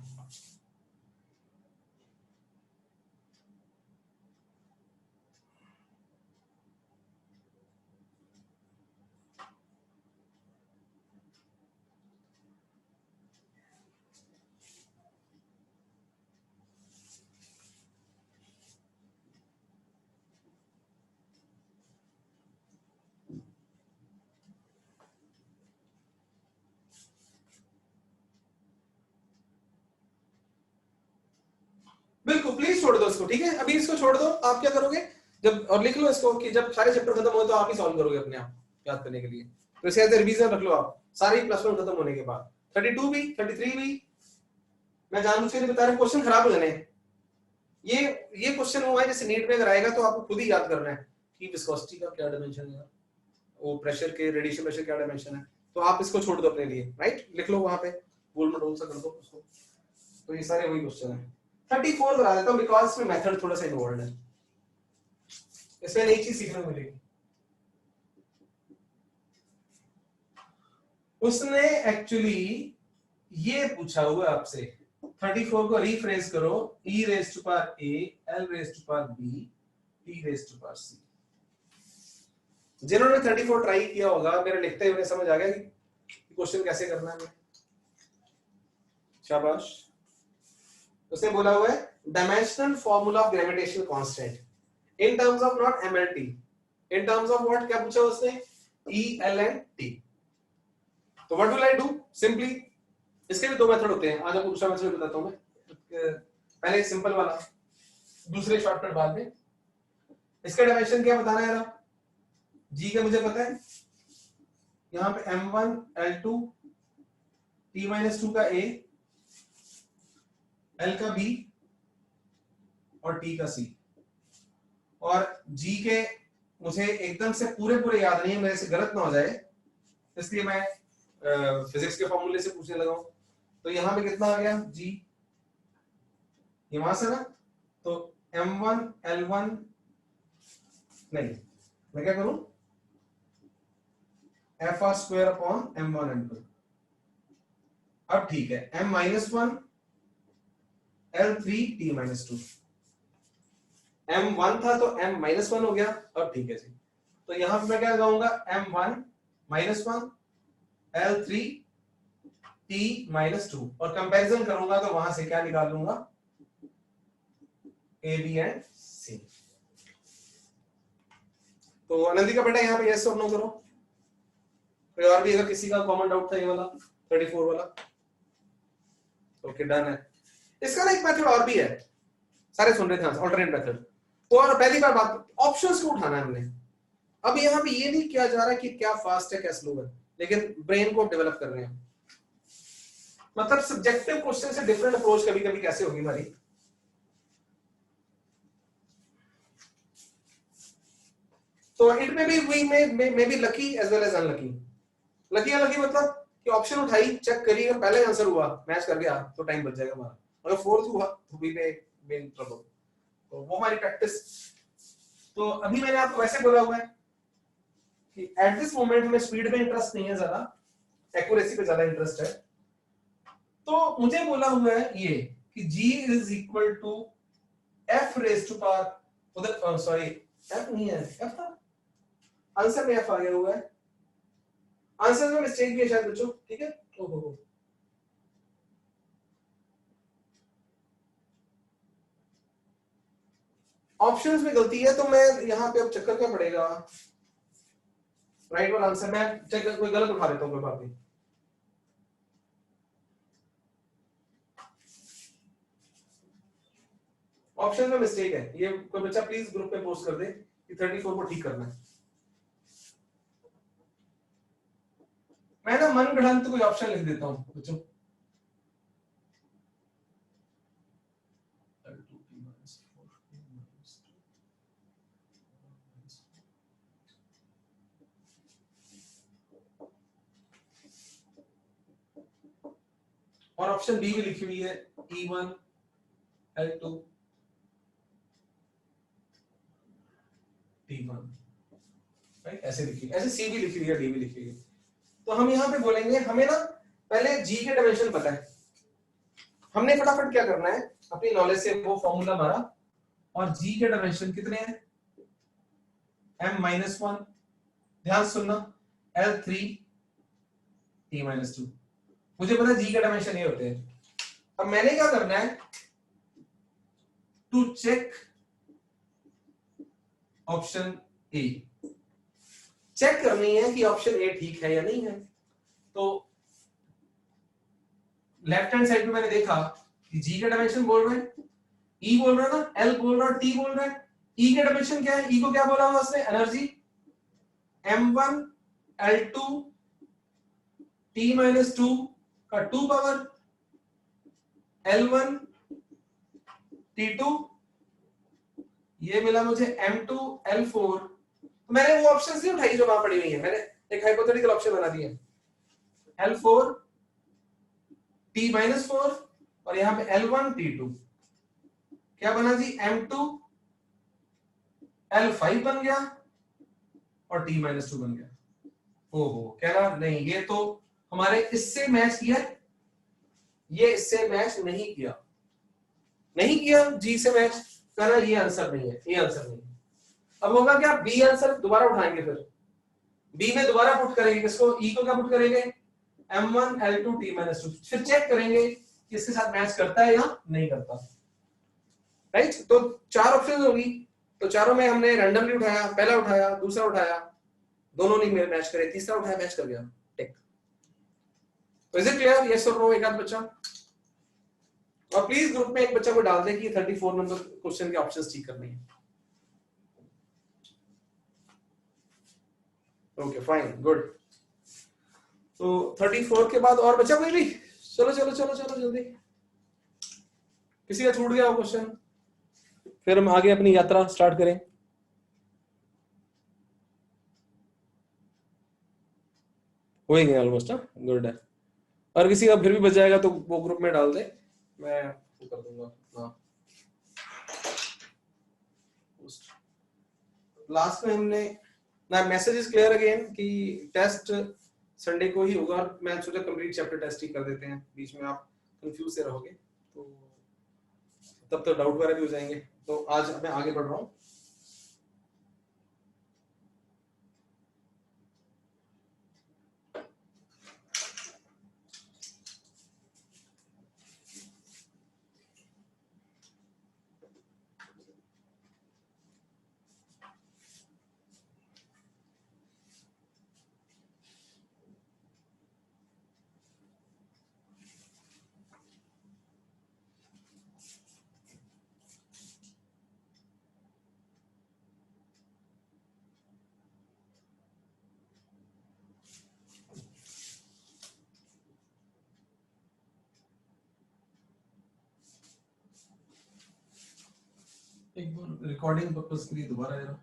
बिल्कुल प्लीज छोड़ दो इसको, ठीक है, अभी इसको छोड़ दो। आप क्या करोगे जब, और लिख लो इसको कि जब सारे चैप्टर खत्म हो तो आप ही सॉल्व करोगे अपने आप याद करने के लिए। तो इसे एज रिवीजन रख लो आप, सारी +1 खत्म होने के बाद। 32 भी 33 भी, मैं जानबूझ के नहीं बता रहा, क्वेश्चन खराब हो जाने। ये क्वेश्चन हुआ है जैसे नीट में अगर आएगा तो आपको खुद ही याद करना है कि विस्कोसिटी का क्या डायमेंशन है, वो प्रेशर के, रेडिएशन प्रेशर क्या डायमेंशन है। तो आप इसको छोड़ दो अपने लिए, राइट, लिख लो वहां पे, गोल मटोल सा कर दो उसको। तो ये सारे वही क्वेश्चन है। 34 करा देता हूं बिकॉज़ इसमें मेथड थोड़ा सा इन्वॉल्व है, इसमें नई चीज सीखने को मिलेगी। उसने एक्चुअली ये पूछा हुआ आपसे, 34 को रीफ्रेज करो, e raise to power a, l raise to power b, t raise to power c। जिन्होंने 34 ट्राई किया होगा, मेरे लिखते हुए समझ आ गया कि क्वेश्चन कैसे करना है। शाबाश। उसने बोला हुआ है dimensional formula of gravitational constant in terms of not mlt, in terms of what, क्या पूछा उसने? e, l and t। तो what will I do? Simply, इसके भी दो मेथड होते हैं, आज आपको दूसरा मेथड बताता हूं मैं। पहले सिंपल वाला, दूसरे शॉर्टकट बाद में। इसका डायमेंशन क्या बताना है यार? g का मुझे पता है, यहां पे m1 l2 t-2 का a, l का b और t का c। और g के मुझे एकदम से पूरे पूरे याद नहीं है, मेरे से गलत ना हो जाए, इसलिए मैं फिजिक्स के फॉर्मूले से पूछने लगा हूं। तो यहां पे कितना आ गया g, ये वहां से ना, तो m1 l1, नहीं मैं क्या करूं, F R square upon m1 m2। अब ठीक है, m-1 L3 t-2। m1 था तो m-1 हो गया। अब ठीक है जी, तो यहां पे मैं क्या लगाऊंगा, m1 -1 L3 t-2 और कंपैरिजन करूंगा तो वहां से क्या निकाल लूंगा, ए बी एंड सी। तो आनंदी का बेटा यहाँ पे यस और नो करो। कोई और भी अगर किसी का कॉमन डाउट था ये वाला 34 वाला। ओके डन है। इसका ना एक मेथड और भी है, सारे सुन रहे थे, ऑल्टरनेट मेथड। और पहली बार बात ऑप्शंस को उठाना है हमने। अब यहाँ पे ये नहीं किया जा रहा कि क्या फास्ट है क्या स्लो है, लेकिन ब्रेन को डेवलप कर रहे हैं। मतलब सब्जेक्टिव क्वेश्चन से डिफरेंट अप्रोच कभी कभी कैसे होगी हमारी। तो इट में भी we may be lucky as well as unlucky. Lucky unlucky मतलब कि ऑप्शन उठाई, चेक करी, अगर पहले आंसर हुआ मैच कर गया तो टाइम बच जाएगा हमारा, अगर फोर्थ हुआ तो we may be in trouble. तो वो हमारी प्रैक्टिस। तो अभी मैंने आपको वैसे बोला हुआ है कि एट दिस मोमेंट में स्पीड में इंटरेस्ट नहीं है ज्यादा, एक्यूरेसी पे ज्यादा इंटरेस्ट है। तो मुझे बोला हुआ है ये कि g is equal to f raise to power, उधर सॉरी f नहीं है, f था आंसर में, f आ गया हुआ है, आंसर में मिस्टेक भी है शायद बच्चों, ठीक है। ओहो ऑप्शंस में गलती है, तो मैं यहाँ पे अब चक्कर क्या पड़ेगा, राइट वाला आंसर मैं चेक कोई गलत उठा देता हूँ, कोई बात नहीं। ऑप्शन में मिस्टेक है, ये कोई बच्चा प्लीज ग्रुप पे पोस्ट कर दे कि 34 को ठीक करना है। मैं ना मन गढ़ंत कोई ऑप्शन लिख देता हूँ बच्चों। और ऑप्शन बी भी लिखी हुई है E1 L2 T1, राइट, ऐसे लिखी, ऐसे सी भी लिखी हुई है, डी भी लिखी हुई है। तो हम यहाँ पे बोलेंगे, हमें ना पहले जी के डायमेंशन पता है, हमने फटाफट क्या करना है अपनी नॉलेज से वो फॉर्मूला मारा, और जी के डायमेंशन कितने हैं, m-1, ध्यान सुनना, L3 t-2। मुझे पता है जी के डायमेंशन ये होते हैं। अब मैंने क्या करना है, to check option A, check करनी है कि ऑप्शन ए ठीक है या नहीं है। तो लेफ्ट हैंड साइड में मैंने देखा कि जी का डायमेंशन बोल रहे हैं, ई बोल रहा है ना, एल बोल रहा है, टी बोल रहा है। ई का डायमेंशन क्या है, ई को क्या बोला हुआ उसने, एनर्जी, m1 L2 t-2 का 2 पावर, L1 T2, ये मिला मुझे m2 L4। तो मैंने वो ऑप्शंस नहीं उठाई जो वहां पड़ी हुई है, मैंने एक हाइपोथेटिकल ऑप्शन बना दिया, L4 t-4 और यहाँ पे L1 T2, क्या बना जी, m2 L5 बन गया और t-2 बन गया। ओहो, कह रहा नहीं ये तो हमारे इससे मैच किया, ये इससे मैच नहीं किया, नहीं किया जी से मैच, कहना ये आंसर नहीं है, ये आंसर नहीं है। अब होगा क्या, बी आंसर दोबारा उठाएंगे, फिर बी में दोबारा पुट करेंगे किसको, ई को क्या पुट करेंगे, m1 L2 t-2, फिर चेक करेंगे कि इसके साथ मैच करता है या नहीं करता, राइट। तो 4 ऑप्शन होगी, तो चारों में हमने रैंडमली उठाया, पहला उठाया, दूसरा उठाया, दोनों नहीं मैच करे, तीसरा उठाया मैच कर गया, टिक। तो इज इट क्लियर, यस और नो, एक आध बच्चा। और प्लीज ग्रुप में एक बच्चा को डाल दे कि 34 नंबर क्वेश्चन के ऑप्शंस ठीक करने हैं। Okay fine good. तो 34 के बाद और बचा कोई भी, चलो चलो चलो चलो जल्दी, किसी का छूट गया वो क्वेश्चन, फिर हम आगे अपनी यात्रा स्टार्ट करें। हो ही गया ऑलमोस्ट, गुड है। और किसी का फिर भी बच जाएगा तो वो ग्रुप में डाल दे, मैं वो कर दूंगा। लास्ट में हमने ना मैसेज इज क्लियर अगेन कि टेस्ट संडे को ही होगा, और मैं सोचा कंप्लीट चैप्टर टेस्ट ही कर देते हैं, बीच में आप कंफ्यूज से रहोगे तो तब तो डाउट वगैरह भी हो जाएंगे। तो आज मैं आगे बढ़ रहा हूँ। एक बार रिकॉर्डिंग पर्पस के लिए दोबारा जरा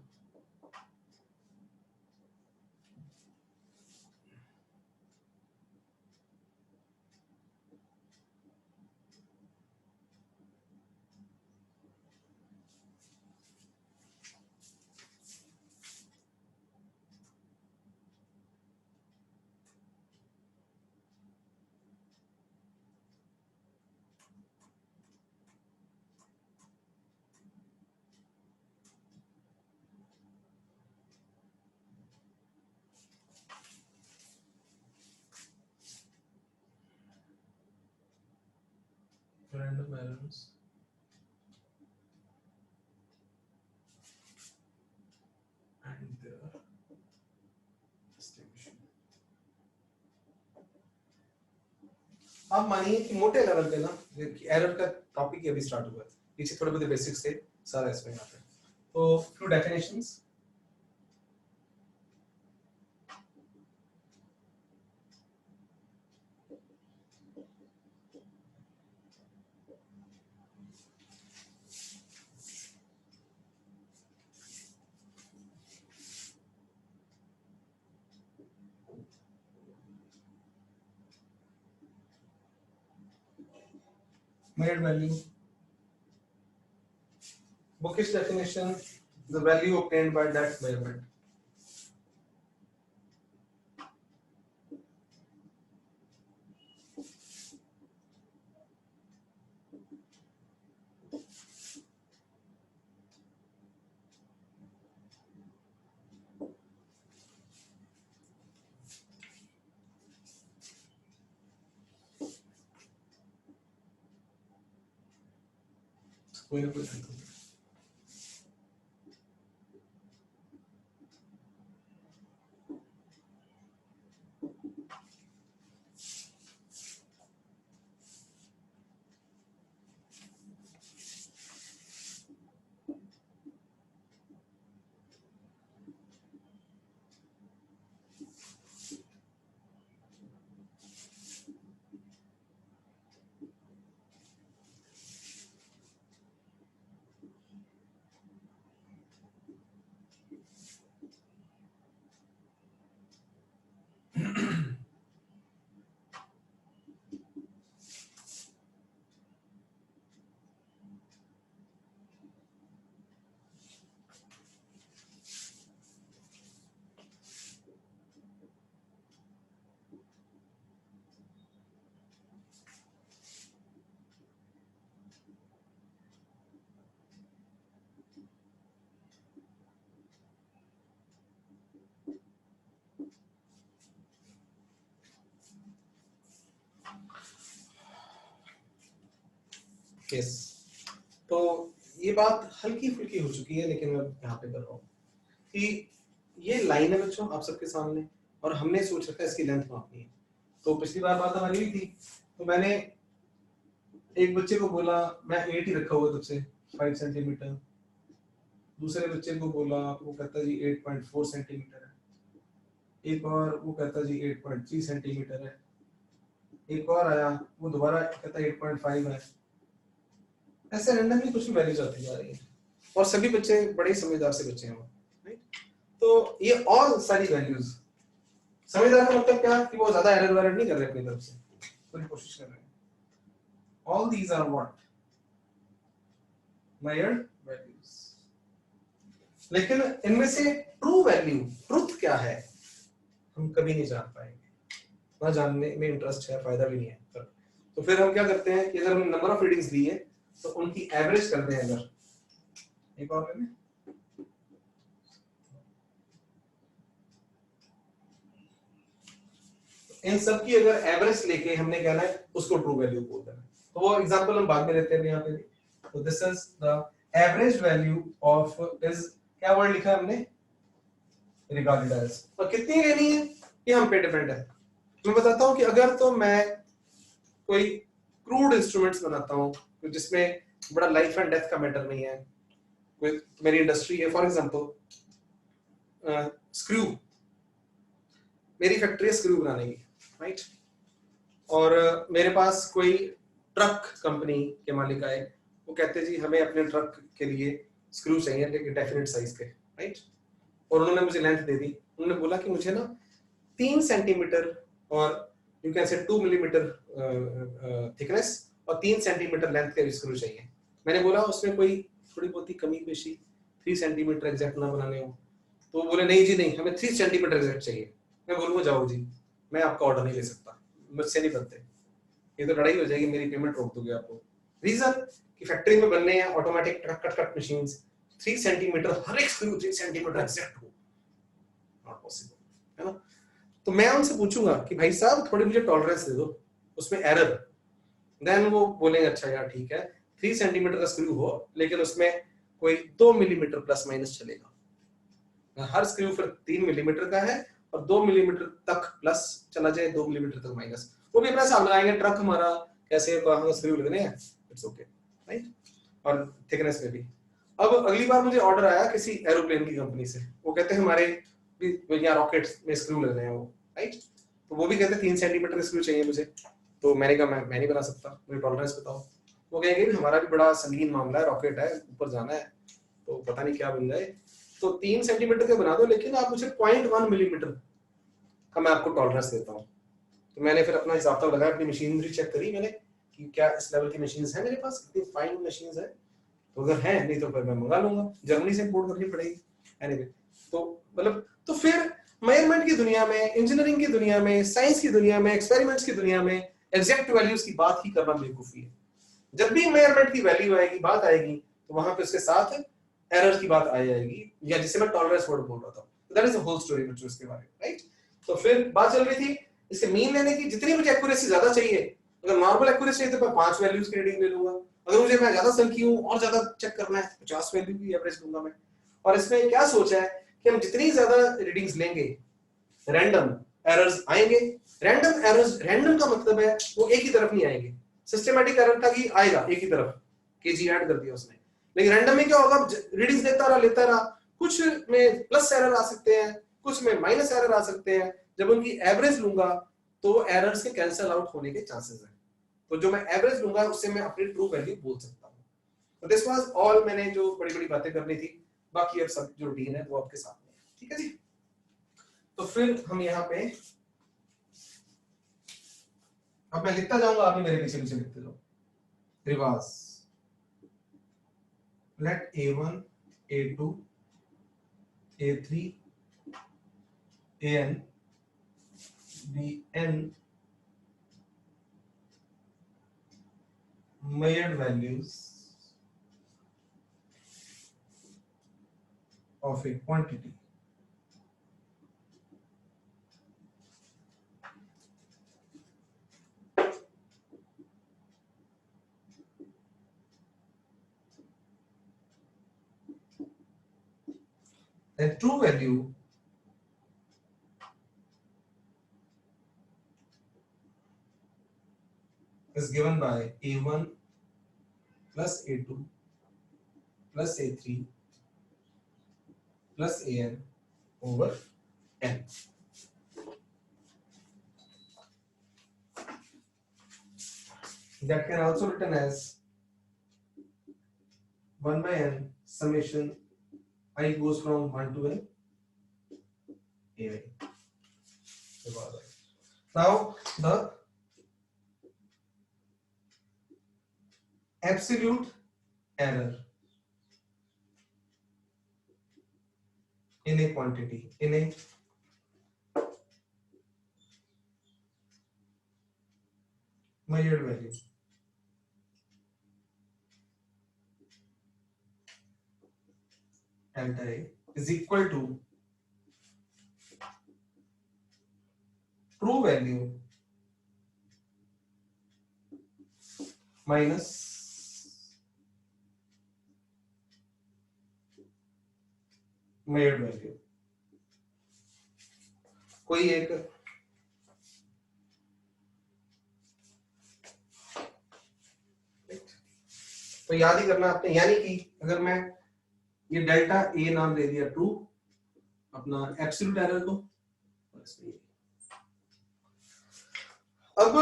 random errors and their distribution। आप मानिए कि मोटे लेवल पे ना एरर का टॉपिक ही अभी स्टार्ट हुआ है, पीछे थोड़े बहुत बेसिक्स थे, सारा इसमें यहाँ पे। तो few definitions, measured value, bookish definition, the value obtained by that measurement। कोई ना कोई केस। तो ये बात हल्की फुल्की हो चुकी है, लेकिन मैं यहाँ पे कर रहा हूँ कि ये लाइन है बच्चों आप सबके सामने, और हमने सोच रखा है इसकी लेंथ मापनी है। तो पिछली बार बात हमारी हुई थी, तो मैंने एक बच्चे को बोला, मैं 8 ही रखा हुआ तब से 5 सेंटीमीटर, दूसरे बच्चे को बोला, वो कहता जी 8.4 सेंटीमीटर है, एक और वो कहता जी 8.3 सेंटीमीटर है, एक और आया वो दोबारा कहता 8.5 है। ऐसे रैंडमली कुछ भी वैल्यूज आती जा रही है, और सभी बच्चे बड़े समझदार से बच्चे हैं वो, राइट। तो ये ऑल सारी वैल्यूज, समझदार का मतलब क्या कि वो ज्यादा एरर वेरर नहीं कर रहे अपनी तरफ से, पूरी कोशिश कर रहे हैं। All these are what, measured values। लेकिन इनमें से ट्रू वैल्यू, ट्रुथ क्या है, हम कभी नहीं जान पाएंगे, ना जानने में इंटरेस्ट है, फायदा भी नहीं है। तो फिर हम क्या करते हैं कि अगर हमने नंबर ऑफ रीडिंग्स ली है तो उनकी एवरेज करते हैं। अगर एक और लेने, इन सब की अगर एवरेज लेके हमने कहना है उसको ट्रू वैल्यू बोल देना है। तो वो एग्जांपल हम बाद में लेते हैं यहाँ पे भी। तो this is the average value of is, क्या वर्ड लिखा है हमने, रिगार्डेड एज, और कितनी लेनी है ये हम पे डिपेंड है। मैं बताता हूँ कि अगर तो मैं कोई क्रूड इंस्ट्रूमेंट्स बनाता हूँ जिसमें बड़ा लाइफ एंड डेथ का मैटर नहीं है, कोई मेरी इंडस्ट्री है, फॉर एग्जांपल स्क्रू, मेरी फैक्ट्री है स्क्रू बनाने की, राइट, और मेरे पास कोई ट्रक कंपनी के मालिक आए, वो कहते हैं जी हमें अपने ट्रक के लिए स्क्रू चाहिए लेकिन डेफिनेट साइज के, राइट, और उन्होंने मुझे लेंथ दे दी। उन्होंने बोला कि मुझे ना 3 सेंटीमीटर और you can say 2 millimetre thickness और 3 सेंटीमीटर लेंथ के स्क्रू चाहिए। मैंने बोला उसमें कोई थोड़ी बहुत ही कमी पेशी 3 सेंटीमीटर एग्जैक्ट ना बनाने हो, तो वो बोले नहीं जी नहीं, हमें 3 सेंटीमीटर एग्जैक्ट चाहिए। मैं बोलूँगा जाओ जी, मैं आपका ऑर्डर नहीं ले सकता, मुझसे नहीं बनते, ये तो लड़ाई हो जाएगी, मेरी पेमेंट रोक दोगे आपको। रीजन कि फैक्ट्री में बनने हैं automatic truck cut cut machines, 3 centimetre हर एक स्क्रू 3 सेंटीमीटर एग्जैक्ट हो, नॉट पॉसिबल, है ना। तो मैं उनसे पूछूंगा कि भाई साहब थोड़ी मुझे टॉलरेंस दे दो उसमें एरर, देन वो बोलेंगे अच्छा यार ठीक है 3 सेंटीमीटर का स्क्रू हो लेकिन उसमें कोई 2 मिलीमीटर प्लस माइनस चलेगा, हर स्क्रू फिर 3 मिलीमीटर का है और 2 मिलीमीटर तक प्लस चला जाए, 2 मिलीमीटर तक माइनस, वो भी अपना हिसाब लगाएंगे, ट्रक हमारा कैसे कहाँ स्क्रू लगने हैं, इट्स ओके, राइट, और थिकनेस में भी। अब अगली बार मुझे ऑर्डर आया किसी एरोप्लेन की कंपनी से, वो कहते हैं हमारे यहाँ रॉकेट में स्क्रू लगने हैं वो, राइट, तो वो भी कहते हैं 3 सेंटीमीटर स्क्रू चाहिए मुझे। तो मैंने कहा मैं नहीं बना सकता, मुझे टॉलरेंस बताओ। वो कहेंगे हमारा भी बड़ा संगीन मामला है, रॉकेट है, ऊपर जाना है, तो पता नहीं क्या बन जाए, तो 3 सेंटीमीटर के बना दो लेकिन आप मुझे 0.1 मिलीमीटर का मैं आपको टॉलरेंस देता हूँ। तो मैंने फिर अपना हिसाब किताब लगाया, अपनी मशीनरी चेक करी मैंने कि क्या इस लेवल की मशीन है मेरे पास, इतनी फाइन मशीन है, तो अगर है नहीं तो फिर मैं मंगा लूंगा, जर्मनी से इंपोर्ट करनी पड़ेगी। एनीवे, तो मतलब तो फिर मेजरमेंट की दुनिया में, इंजीनियरिंग की दुनिया में, साइंस की दुनिया में, एक्सपेरिमेंट्स की दुनिया में एग्जैक्ट वैल्यूज की बात ही करना बेवकूफी है। जब भी मेजरमेंट की वैल्यू आएगी, बात आएगी, तो वहां पे उसके साथ एरर की बात आ जाएगी, या जिसे मैं टॉलरेंस वर्ड बोल रहा था, that is the whole story बच्चों इसके बारे में, राइट। तो फिर बात चल रही थी इसके मीन लेने की, जितनी मुझे एक्यूरेसी ज्यादा चाहिए, अगर नॉर्मल एक्यूरेसी चाहिए तो मैं 5 वैल्यूज की रीडिंग ले लूंगा, अगर मुझे मैं ज्यादा सल्की हूं और ज्यादा चेक करना है 50 वैल्यू की एवरेज लूंगा मैं। और इसमें क्या सोचा है कि हम जितनी ज्यादा रीडिंग्स लेंगे रैंडम एरर्स आएंगे। रैंडम एरर्स, रैंडम का मतलब है वो एक ही तरफ नहीं आएंगे, सिस्टमैटिक एरर का ही आएगा एक ही तरफ, केजी ऐड कर दिया उसने, लेकिन रैंडम में क्या होगा, रीडिंग्स लेता रहा, कुछ में प्लस एरर आ सकते हैं, कुछ में माइनस एरर आ सकते हैं, जब उनकी एवरेज लूंगा तो एरर्स के कैंसिल आउट होने के चांसेस हैं, तो जो मैं एवरेज लूंगा उससे मैं अपनी ट्रू वैल्यू बोल सकता हूं। तो दिस वाज ऑल, मैंने जो बड़ी बड़ी बातें करनी थी, बाकी अब सब जो रूटीन है वो आपके सामने है, ठीक है जी। तो फिर हम यहाँ पे, अब मैं लिखता जाऊंगा, आप भी मेरे पीछे पीछे लिखते जाओ। रिवाज, late A1 A2 A3 AN be n measured values of a quantity then true value is given by A1 plus A2 plus A3 plus AN over n. That can also written as 1 by n summation I goes from 1 to n AI. Now the absolute error in a quantity, in a measured value. Delta A is equal to true value minus measured value. कोई एक तो याद ही करना आपने, यानी कि अगर मैं ये डेल्टा ए नाम दे दिया ट्रू, अपना एब्सोल्यूट एरर को, अब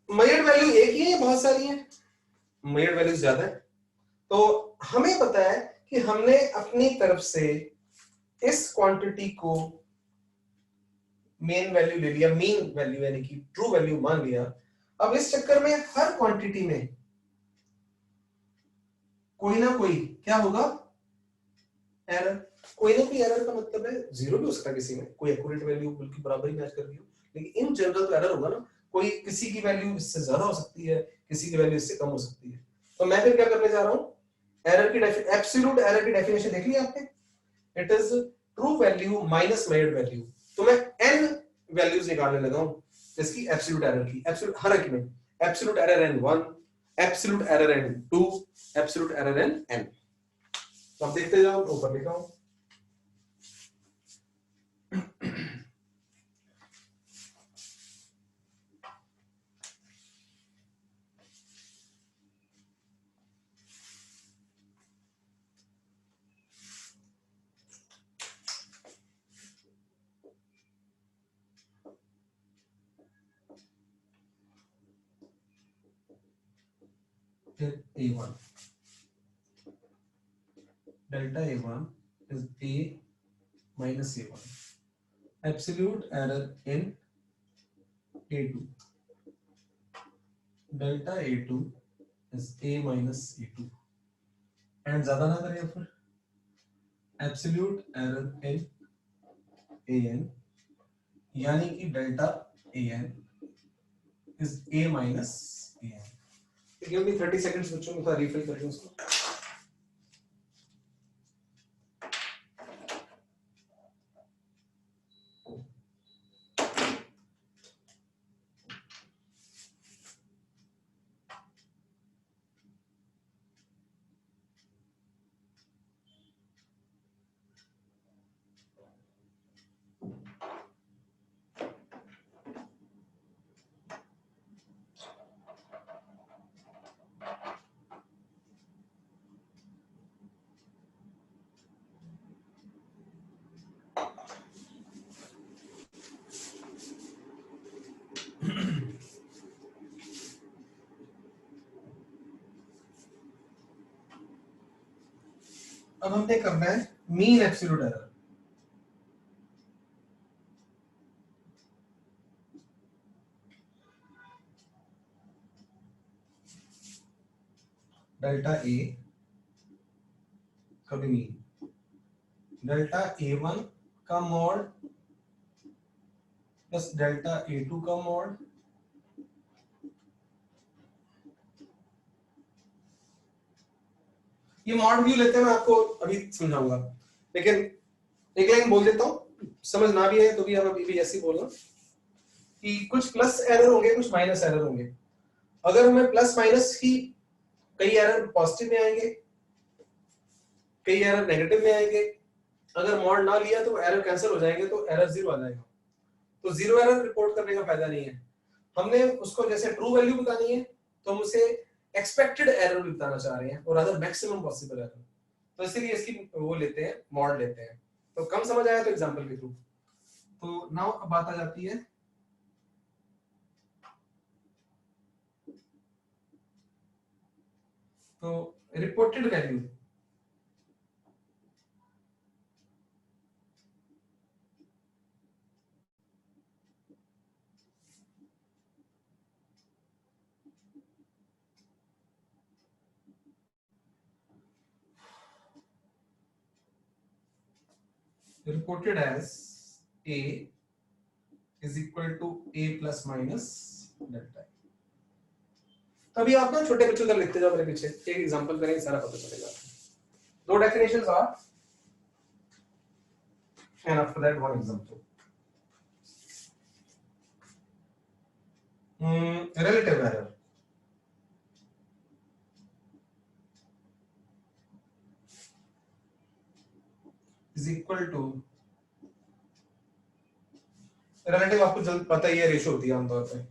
मेजर्ड वैल्यू एक ही है, बहुत सारी है, मेजर्ड वैल्यू ज्यादा है, तो हमें पता है कि हमने अपनी तरफ से इस क्वांटिटी को मेन वैल्यू ले लिया, मीन वैल्यू यानी कि ट्रू वैल्यू मान लिया। अब इस चक्कर में हर क्वांटिटी में कोई ना कोई क्या होगा, एरर। कोई ना कोई एरर का मतलब है जीरो भी हो सकता है, किसी में कोई एक्यूरेट वैल्यू बिल्कुल बराबर ही मैच कर रही हो, लेकिन इन जनरल तो एरर होगा ना, कोई किसी की वैल्यू इससे ज्यादा हो सकती है, किसी की वैल्यू इससे कम हो सकती है। तो मैं फिर क्या करने जा रहा हूं, एरर की एब्सोल्यूट एरर की डेफिनेशन देख ली आपने, it is true value minus measured value. तो मैं n वैल्यूज निकालने लगा हूं इसकी एब्सोल्यूट एरर की, एब्सोल्यूट हर एक में, absolute error n 1, absolute error n 2, absolute error n। तो आप देखते जाओ, ऊपर लिखा हूं A1, delta A1 is A minus A1, absolute error in A2, delta A2 is A minus A2, and ज्यादा ना करें फिर, absolute error in AN, यानी कि delta AN is A minus AN। Give me 30 seconds बच्चों, मैं थोड़ा रिफिल कर लूं उसको। अब हमने करना है mean absolute error. Delta A कभी मीन, डेल्टा A1 का मॉड प्लस डेल्टा A2 का मॉड ये मॉड व्यू लेते हैं, मैं आपको अभी समझाऊंगा, लेकिन एक लाइन बोल देता हूं, समझ ना भी है तो भी हम अभी भी ऐसे ही बोलना कि कुछ प्लस एरर होंगे, कुछ माइनस एरर होंगे। अगर हमें प्लस माइनस की, कई एरर पॉजिटिव में आएंगे, कई एरर नेगेटिव में आएंगे, अगर मॉड ना लिया तो एरर कैंसिल हो जाएंगे, तो एरर जीरो आ जाएगा। तो जीरो एरर रिपोर्ट करने का फायदा नहीं है, हमने उसको जैसे ट्रू वैल्यू बतानी है तो हम उसे एक्सपेक्टेड एरर भी बताना चाह रहे हैं, और अदर मैक्सिमम पॉसिबल एरर, तो इसीलिए इसकी वो लेते हैं, मॉड लेते हैं। तो कम समझ आया तो एग्जांपल के थ्रू। तो नाउ अब बात आ जाती है तो reported value, reported as a is equal to a plus minus delta। तभी आप ना छोटे बच्चों का लिखते जाओ मेरे पीछे, एक एग्जांपल करेंगे सारा पता चलेगा। दो definitions are and after that one example. Relative error is equal to, relative आपको जल्द पता ही है, रेशियो होती है आमतौर पे,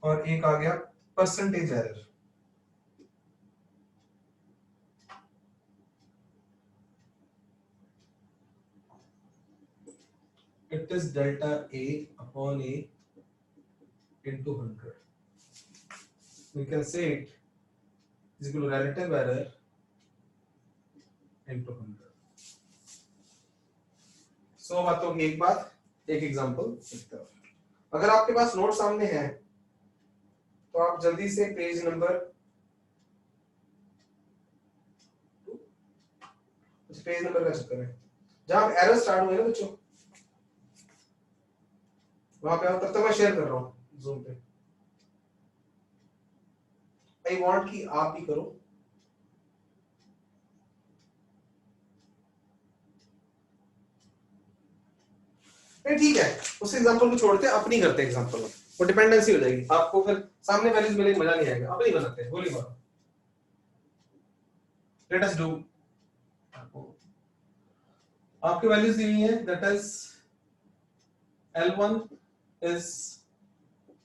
और एक आ गया percentage error. It is delta A upon A into 100. We can say it is equal to relative error into 100. सो बातों की एक बात, एक एग्जांपल देखते हैं। अगर आपके पास नोट सामने है तो आप जल्दी से पेज नंबर, पेज नंबर का चक्कर है, जहां एरर स्टार्ट हुए ना बच्चों वहां पे, तब तक मैं शेयर कर रहा हूँ जूम पे। आई वांट कि आप ही करो, नहीं ठीक है, उस एग्जांपल को छोड़ते हैं, अपनी करते हैं एग्जांपल में, वो डिपेंडेंसी हो जाएगी, आपको फिर सामने वैल्यूज मिलेगी, मजा नहीं आएगा, अपनी बनाते हैं। बोलिए बात, लेट अस डू। आपकी वैल्यूज दी हुई है, दैट इज L1 इज,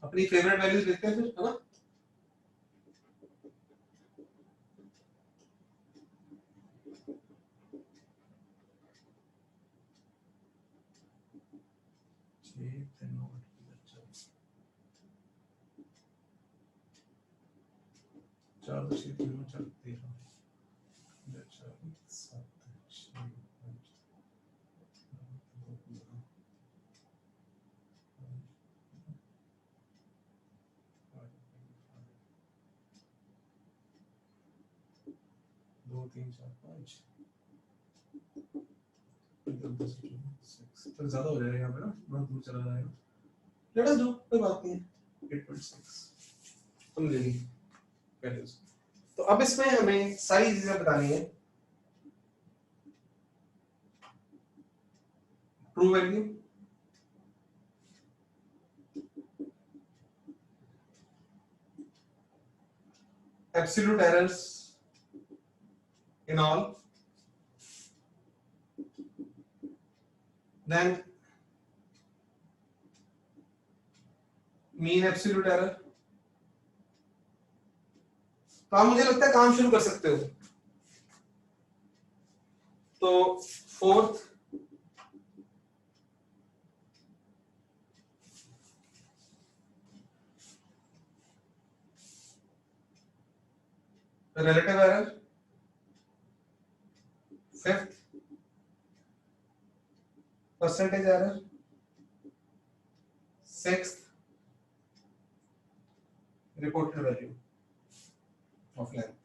अपनी फेवरेट वैल्यूज लिखते हैं फिर, है ना। दो तीन चार पाँच, फिर ज्यादा हो जाएगा यहाँ पे ना, बहुत दूर चला जाएगा। लेट अस डू, कोई बात नहीं है, 8.6 हम ले ली वैल्यूज। तो अब इसमें हमें सारी चीजें बतानी है। True value, absolute errors in all, then mean absolute error। तो आप मुझे लगता है काम शुरू कर सकते हो। तो fourth relative error, fifth percentage error, sixth reported value of length।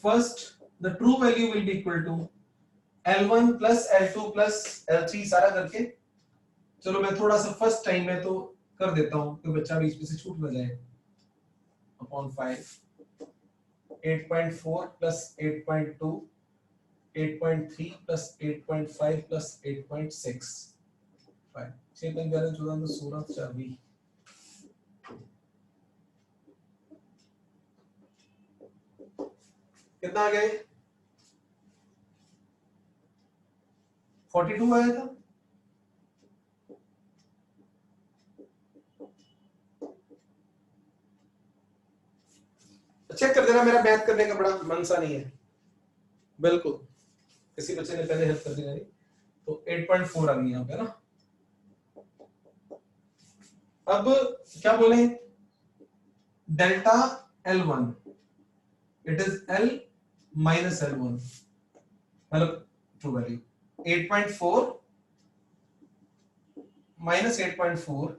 First the true value will be equal to L1 plus L2 plus L3 सारा करके, चलो मैं थोड़ा सा फर्स्ट टाइम में तो कर देता हूं कि बच्चा बीच में से छूट ना जाए, अपॉन 5, 8.4 plus 8.2, 8.3 plus 8.5 plus 8.6, 5 6 तक 11 14 16 24 कितना आ गया? 42 आया था। चेक कर देना, मेरा मैथ करने का बड़ा मन सा नहीं है, बिल्कुल किसी बच्चे ने पहले हेल्प कर दी मेरी, तो 8.4 आ गई यहाँ पे ना। अब क्या बोले, delta L1 it is L minus L1, मतलब true value 8.4 minus 8.4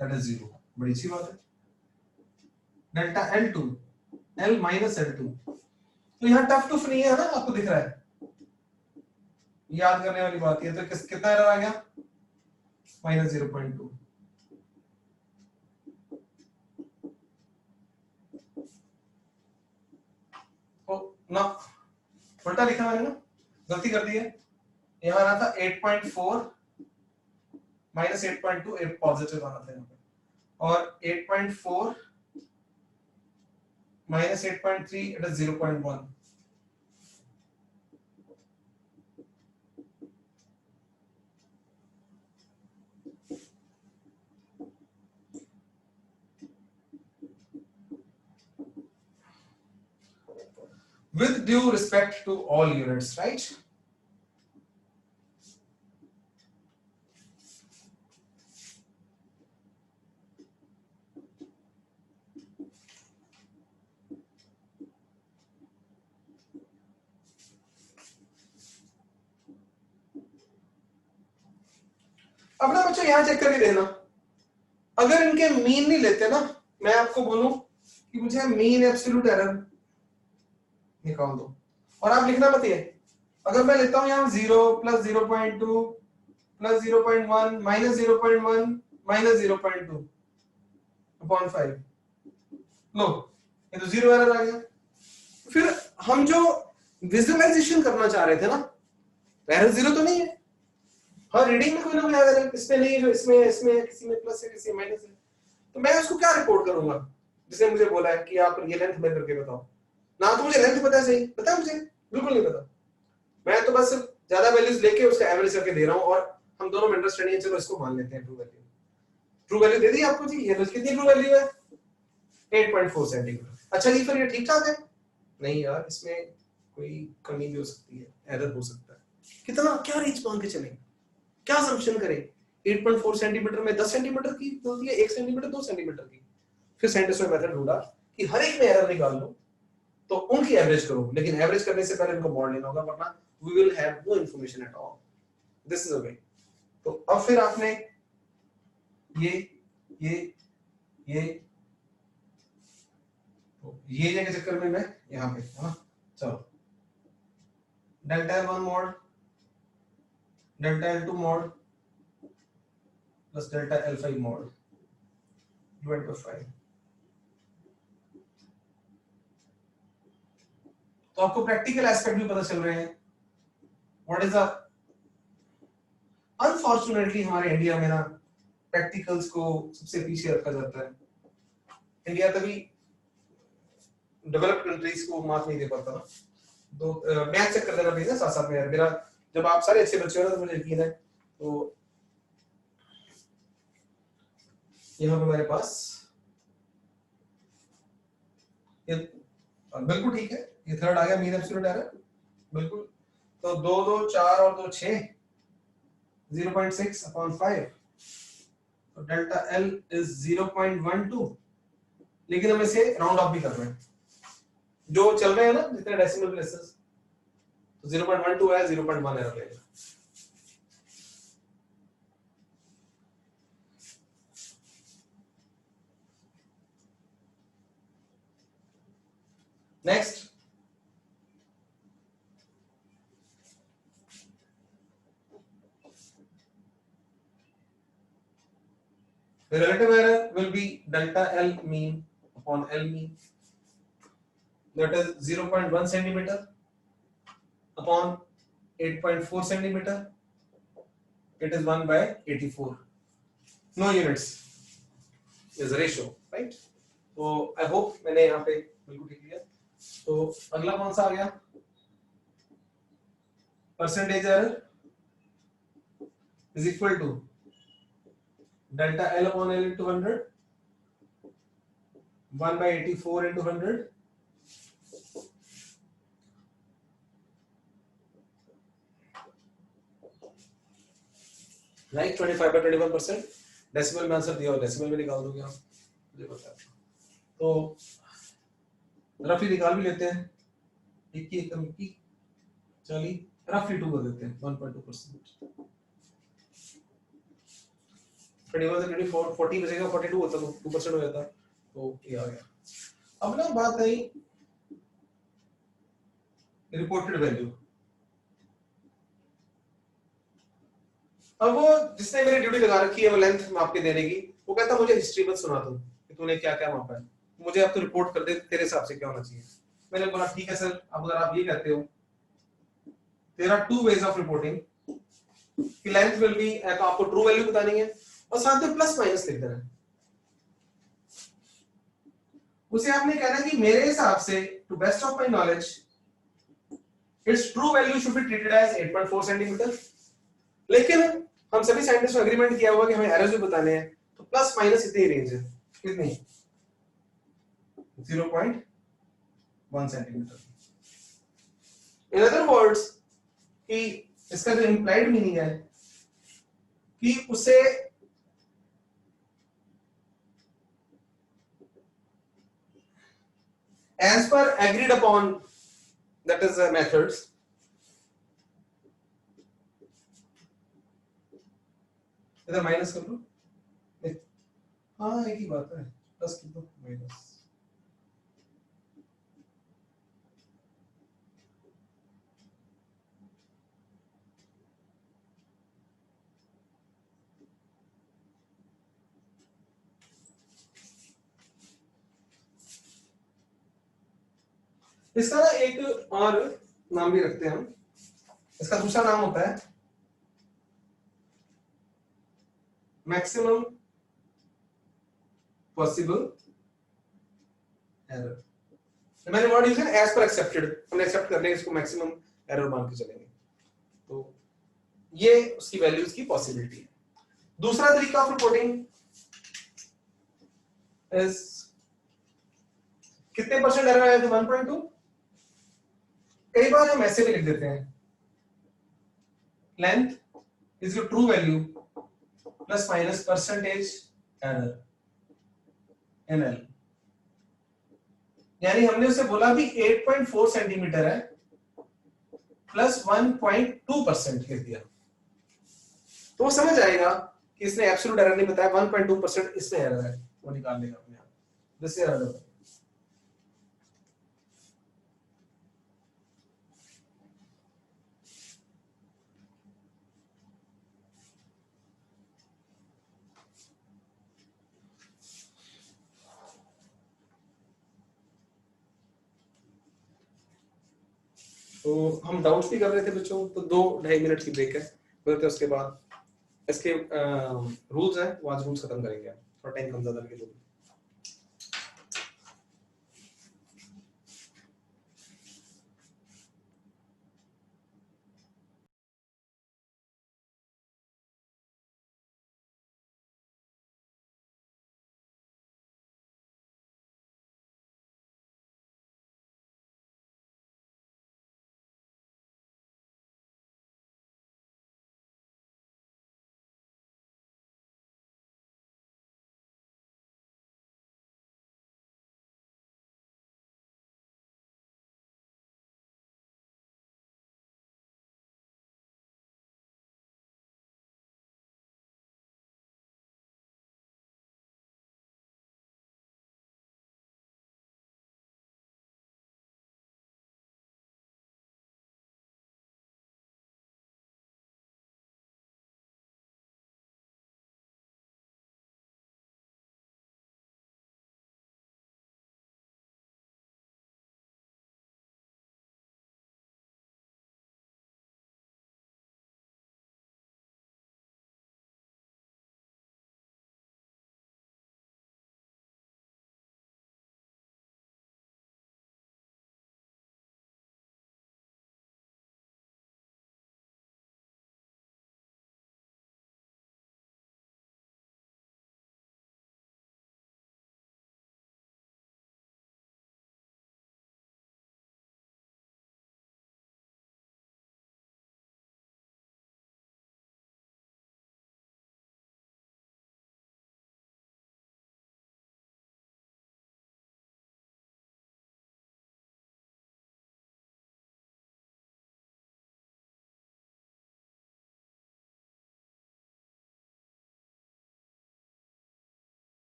that is 0। बड़ी अच्छी बात है। Delta L2 L minus L2, तो यहाँ टफ टफ नहीं है ना, आपको दिख रहा है, याद करने वाली बात है। तो कितना एरर आ गया, माइनस 0.2। ना उल्टा लिखा मैंने ना, गलती कर दी है। यहाँ आना था 8.4 माइनस 8.2, एक पॉजिटिव आना था यहाँ पे, और 8.4 minus 8.3 it is 0.1। With due respect to all units, right? अब ना बच्चों यहाँ चेक करके देना, अगर इनके मीन नहीं लेते ना, मैं आपको बोलूं कि मुझे मीन एब्सोल्यूट एरर निकाल दो, और आप लिखना मत ये, अगर मैं लेता हूं यहाँ 0 plus 0.2 plus 0.1 minus 0.1 minus 0.2 upon 5, लो ये तो 0 एरर आ गया। फिर हम जो विजुअलाइजेशन करना चाह रहे थे ना, एरर 0 तो नहीं है, हर रीडिंग में कोई ना कोई एरर है, इसमें नहीं है, जो इसमें किसी में प्लस है किसी में माइनस है, तो मैं उसको क्या रिपोर्ट करूंगा? जिसने मुझे बोला है कि आप ये लेंथ मेजर करके बताओ, ना तो मुझे लेंथ पता है, सही पता है मुझे, बिल्कुल नहीं पता, मैं तो बस ज्यादा वैल्यूज लेके उसका एवरेज करके दे रहा हूं, और हम दोनों में अंडरस्टैंडिंग है, चलो इसको मान लेते हैं ट्रू वैल्यू। ट्रू वैल्यू दे दी आपको जी, ये तो कितनी ट्रू वैल्यू है, 8.4 सेंटीमीटर। अच्छा जी, फिर ये ठीक ठाक है? नहीं यार, इसमें कोई कमी भी हो सकती है, एरर हो सकता है। कितना क्या रेंज मान के चलें, क्या असम्पशन करें? 8.4 सेंटीमीटर में 10 सेंटीमीटर की होती है, 1 सेंटीमीटर 2 सेंटीमीटर की। फिर साइंटिस्टों ने मेथड ढूंढा कि हर एक में एरर निकाल लो, तो उनकी एवरेज करो, लेकिन एवरेज करने से पहले इनको मॉड लेना होगा, वरना we will have no information at all. This is a way. तो अब फिर आपने ये ये ये तो ये के चक्कर में मैं यहाँ पे है ना, चलो delta L1 mod delta L2 mod plus delta L5 mod divide by 5। तो आपको प्रैक्टिकल एस्पेक्ट भी पता चल रहे हैं। व्हाट इज द, अनफॉर्चुनेटली हमारे इंडिया में ना प्रैक्टिकल्स को सबसे पीछे रखा जाता है। इंडिया तभी डेवलप्ड कंट्रीज को मार्क नहीं दे पाता ना। तो मैथ चेक कर देना प्लीज साथ साथ में यार, मेरा जब आप सारे अच्छे बच्चे हो ना तो मुझे यकीन है। तो यहाँ पे हमारे पास ये बिल्कुल ठीक है, ये थर्ड आ गया मीन एब्सोल्यूट एरर, बिल्कुल। तो 2 2 4 और 2 6, 0.6 अपॉन 5, तो डेल्टा L इज 0.12, लेकिन हम इसे राउंड ऑफ भी कर रहे हैं, जो चल रहे हैं ना जितने डेसिमल प्लेसेस, तो 0.12 है, 0.1 एरर लेगा। Next, the relative error will be delta L mean upon L mean, that is 0.1 centimeter upon 8.4 centimeter, it is 1 by 84, no units is a ratio, right? तो I hope मैंने यहाँ पे बिल्कुल ठीक लिया। तो अगला कौन सा आ गया, percentage error is equal to delta L upon L into 100, 1 by 84 into 100, right? 25 by 21%। Decimal में आंसर दिया हो, डेसिमल में निकाल दोगे आप, मुझे पता है। तो रफली निकाल भी लेते हैं, 21 कम 21 40, रफली 2 कर देते हैं, 1.2%। 21 से 24 40 बचेगा, 42 होता तो 2% हो जाता, तो ये आ गया। अब ना बात आई रिपोर्टेड वैल्यू। अब वो जिसने मेरी ड्यूटी लगा रखी है वो लेंथ माप के देने की, वो कहता मुझे हिस्ट्री मत सुना तू कि तूने क्या क्या मापा है, मुझे अब तो रिपोर्ट कर दे तेरे हिसाब से क्या होना चाहिए। मैंने बोला ठीक है सर, अब अगर आप ये कहते हो, there are two ways of reporting, कि लेंथ विल बी, तो आपको ट्रू वैल्यू बतानी है और साथ में प्लस माइनस लिख देना है। उसे आपने कहना है कि मेरे हिसाब से to best of my knowledge it's true value should be treated as 8.4 centimetre. लेकिन हम सभी साइंटिस्ट ने एग्रीमेंट किया हुआ कि हमें एरर्स भी बताने हैं, तो प्लस माइनस इतनी रेंज है, कितनी 0.1 सेंटीमीटर। इन अदर वर्ड्स कि इसका जो इंप्लाइड मीनिंग है कि उसे as per agreed upon, that is methods, इधर माइनस कर लो, हाँ एक ही बात है, प्लस कर दो माइनस। इसका ना एक और नाम भी रखते हैं हम, इसका दूसरा नाम होता है मैक्सिमम पॉसिबल एरर। मैंने वर्ड यूज है एज पर एक्सेप्टेड, हमने एक्सेप्ट कर लिया, इसको मैक्सिमम एरर मान के चलेंगे, तो ये उसकी वैल्यूज की पॉसिबिलिटी है। दूसरा तरीका ऑफ रिपोर्टिंग इज, कितने परसेंट एरर आया थे 1.2। कई बार हम ऐसे भी लिख देते हैं, length is your true value plus minus percentage error N L. यानी हमने उसे बोला भी 8.4 सेंटीमीटर है प्लस 1.2% लिख दिया, तो वो समझ आएगा कि इसने एब्सोल्यूट एरर नहीं बताया, 1.2% इसमें एरर है, वो निकाल लेगा अपने आप। This is error. तो हम डाउट्स भी कर रहे थे बच्चों, तो 2-2.5 मिनट की ब्रेक है, बोलते उसके बाद इसके रूल्स हैं, वो आज रूल्स खत्म करेंगे, थोड़ा टाइम कम ज्यादा लगे।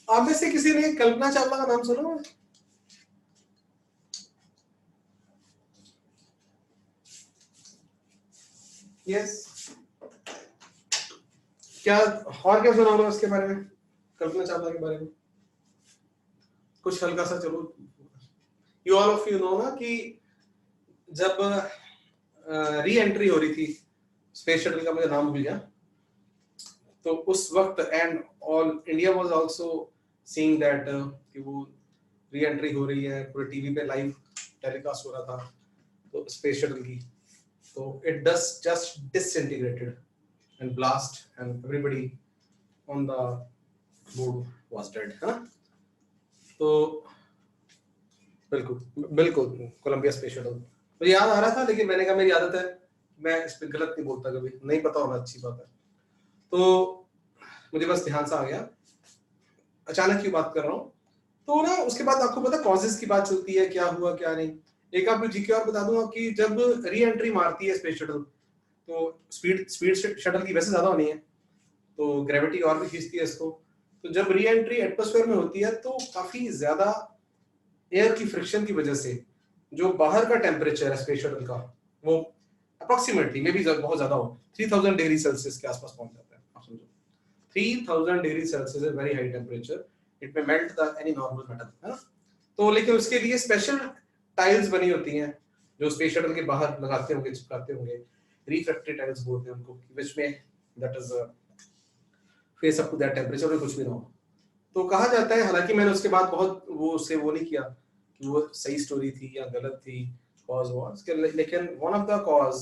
आप में से किसी ने कल्पना चावला का नाम सुना है? यस। क्या और क्या सुना होगा उसके बारे में, कल्पना चावला के बारे में? कुछ हल्का सा, चलो। You all of you know ना कि जब री एंट्री हो रही थी स्पेस शटल का, मुझे नाम भूल गया, तो उस वक्त and all India was also seeing that कि वो री एंट्री हो रही है, पूरे टीवी पे लाइव टेलीकास्ट हो रहा था तो स्पेस शटल की, तो it just disintegrated and blast and everybody on the board was dead, है ना? तो बिल्कुल बिल्कुल कोलंबिया स्पेस शटल मुझे याद आ रहा था, लेकिन मैंने कहा मेरी आदत है मैं इस पे गलत नहीं बोलता, कभी नहीं पता होना अच्छी बात है, तो मुझे बस ध्यान से आ गया, अचानक की बात कर रहा हूँ। तो ना उसके बाद आपको पता कॉजेस की बात चलती है, क्या हुआ क्या नहीं। एक आपको जीके और बता दूंगा कि जब री एंट्री मारती है स्पेस शटल, तो स्पीड स्पीड शटल की वैसे ज्यादा होनी है, तो ग्रेविटी और भी खींचती है इसको, तो जब री एंट्री एटमॉस्फेयर में होती है तो काफी ज्यादा एयर की फ्रिक्शन की वजह से जो बाहर का टेम्परेचर है स्पेस शटल का, वो अप्रोक्सीमेटली मे बी बहुत ज्यादा हो, 3000 डिग्री सेल्सियस के आसपास पहुंच जाता है। आप समझो 3000 degree Celsius is very high temperature, it may melt the any normal metal, है ना? तो लेकिन उसके लिए स्पेशल टाइल्स बनी होती हैं जो स्पेस शटल के बाहर लगाते होंगे, चिपकाते होंगे, रिफ्रैक्टरी टाइल्स बोलते हैं उनको, विच में that is face up to that temperature और कुछ भी ना हो। तो कहा जाता है, हालांकि मैंने उसके बाद बहुत वो उससे वो नहीं किया कि वो सही स्टोरी थी या गलत थी, कॉज वाज, लेकिन one of the cause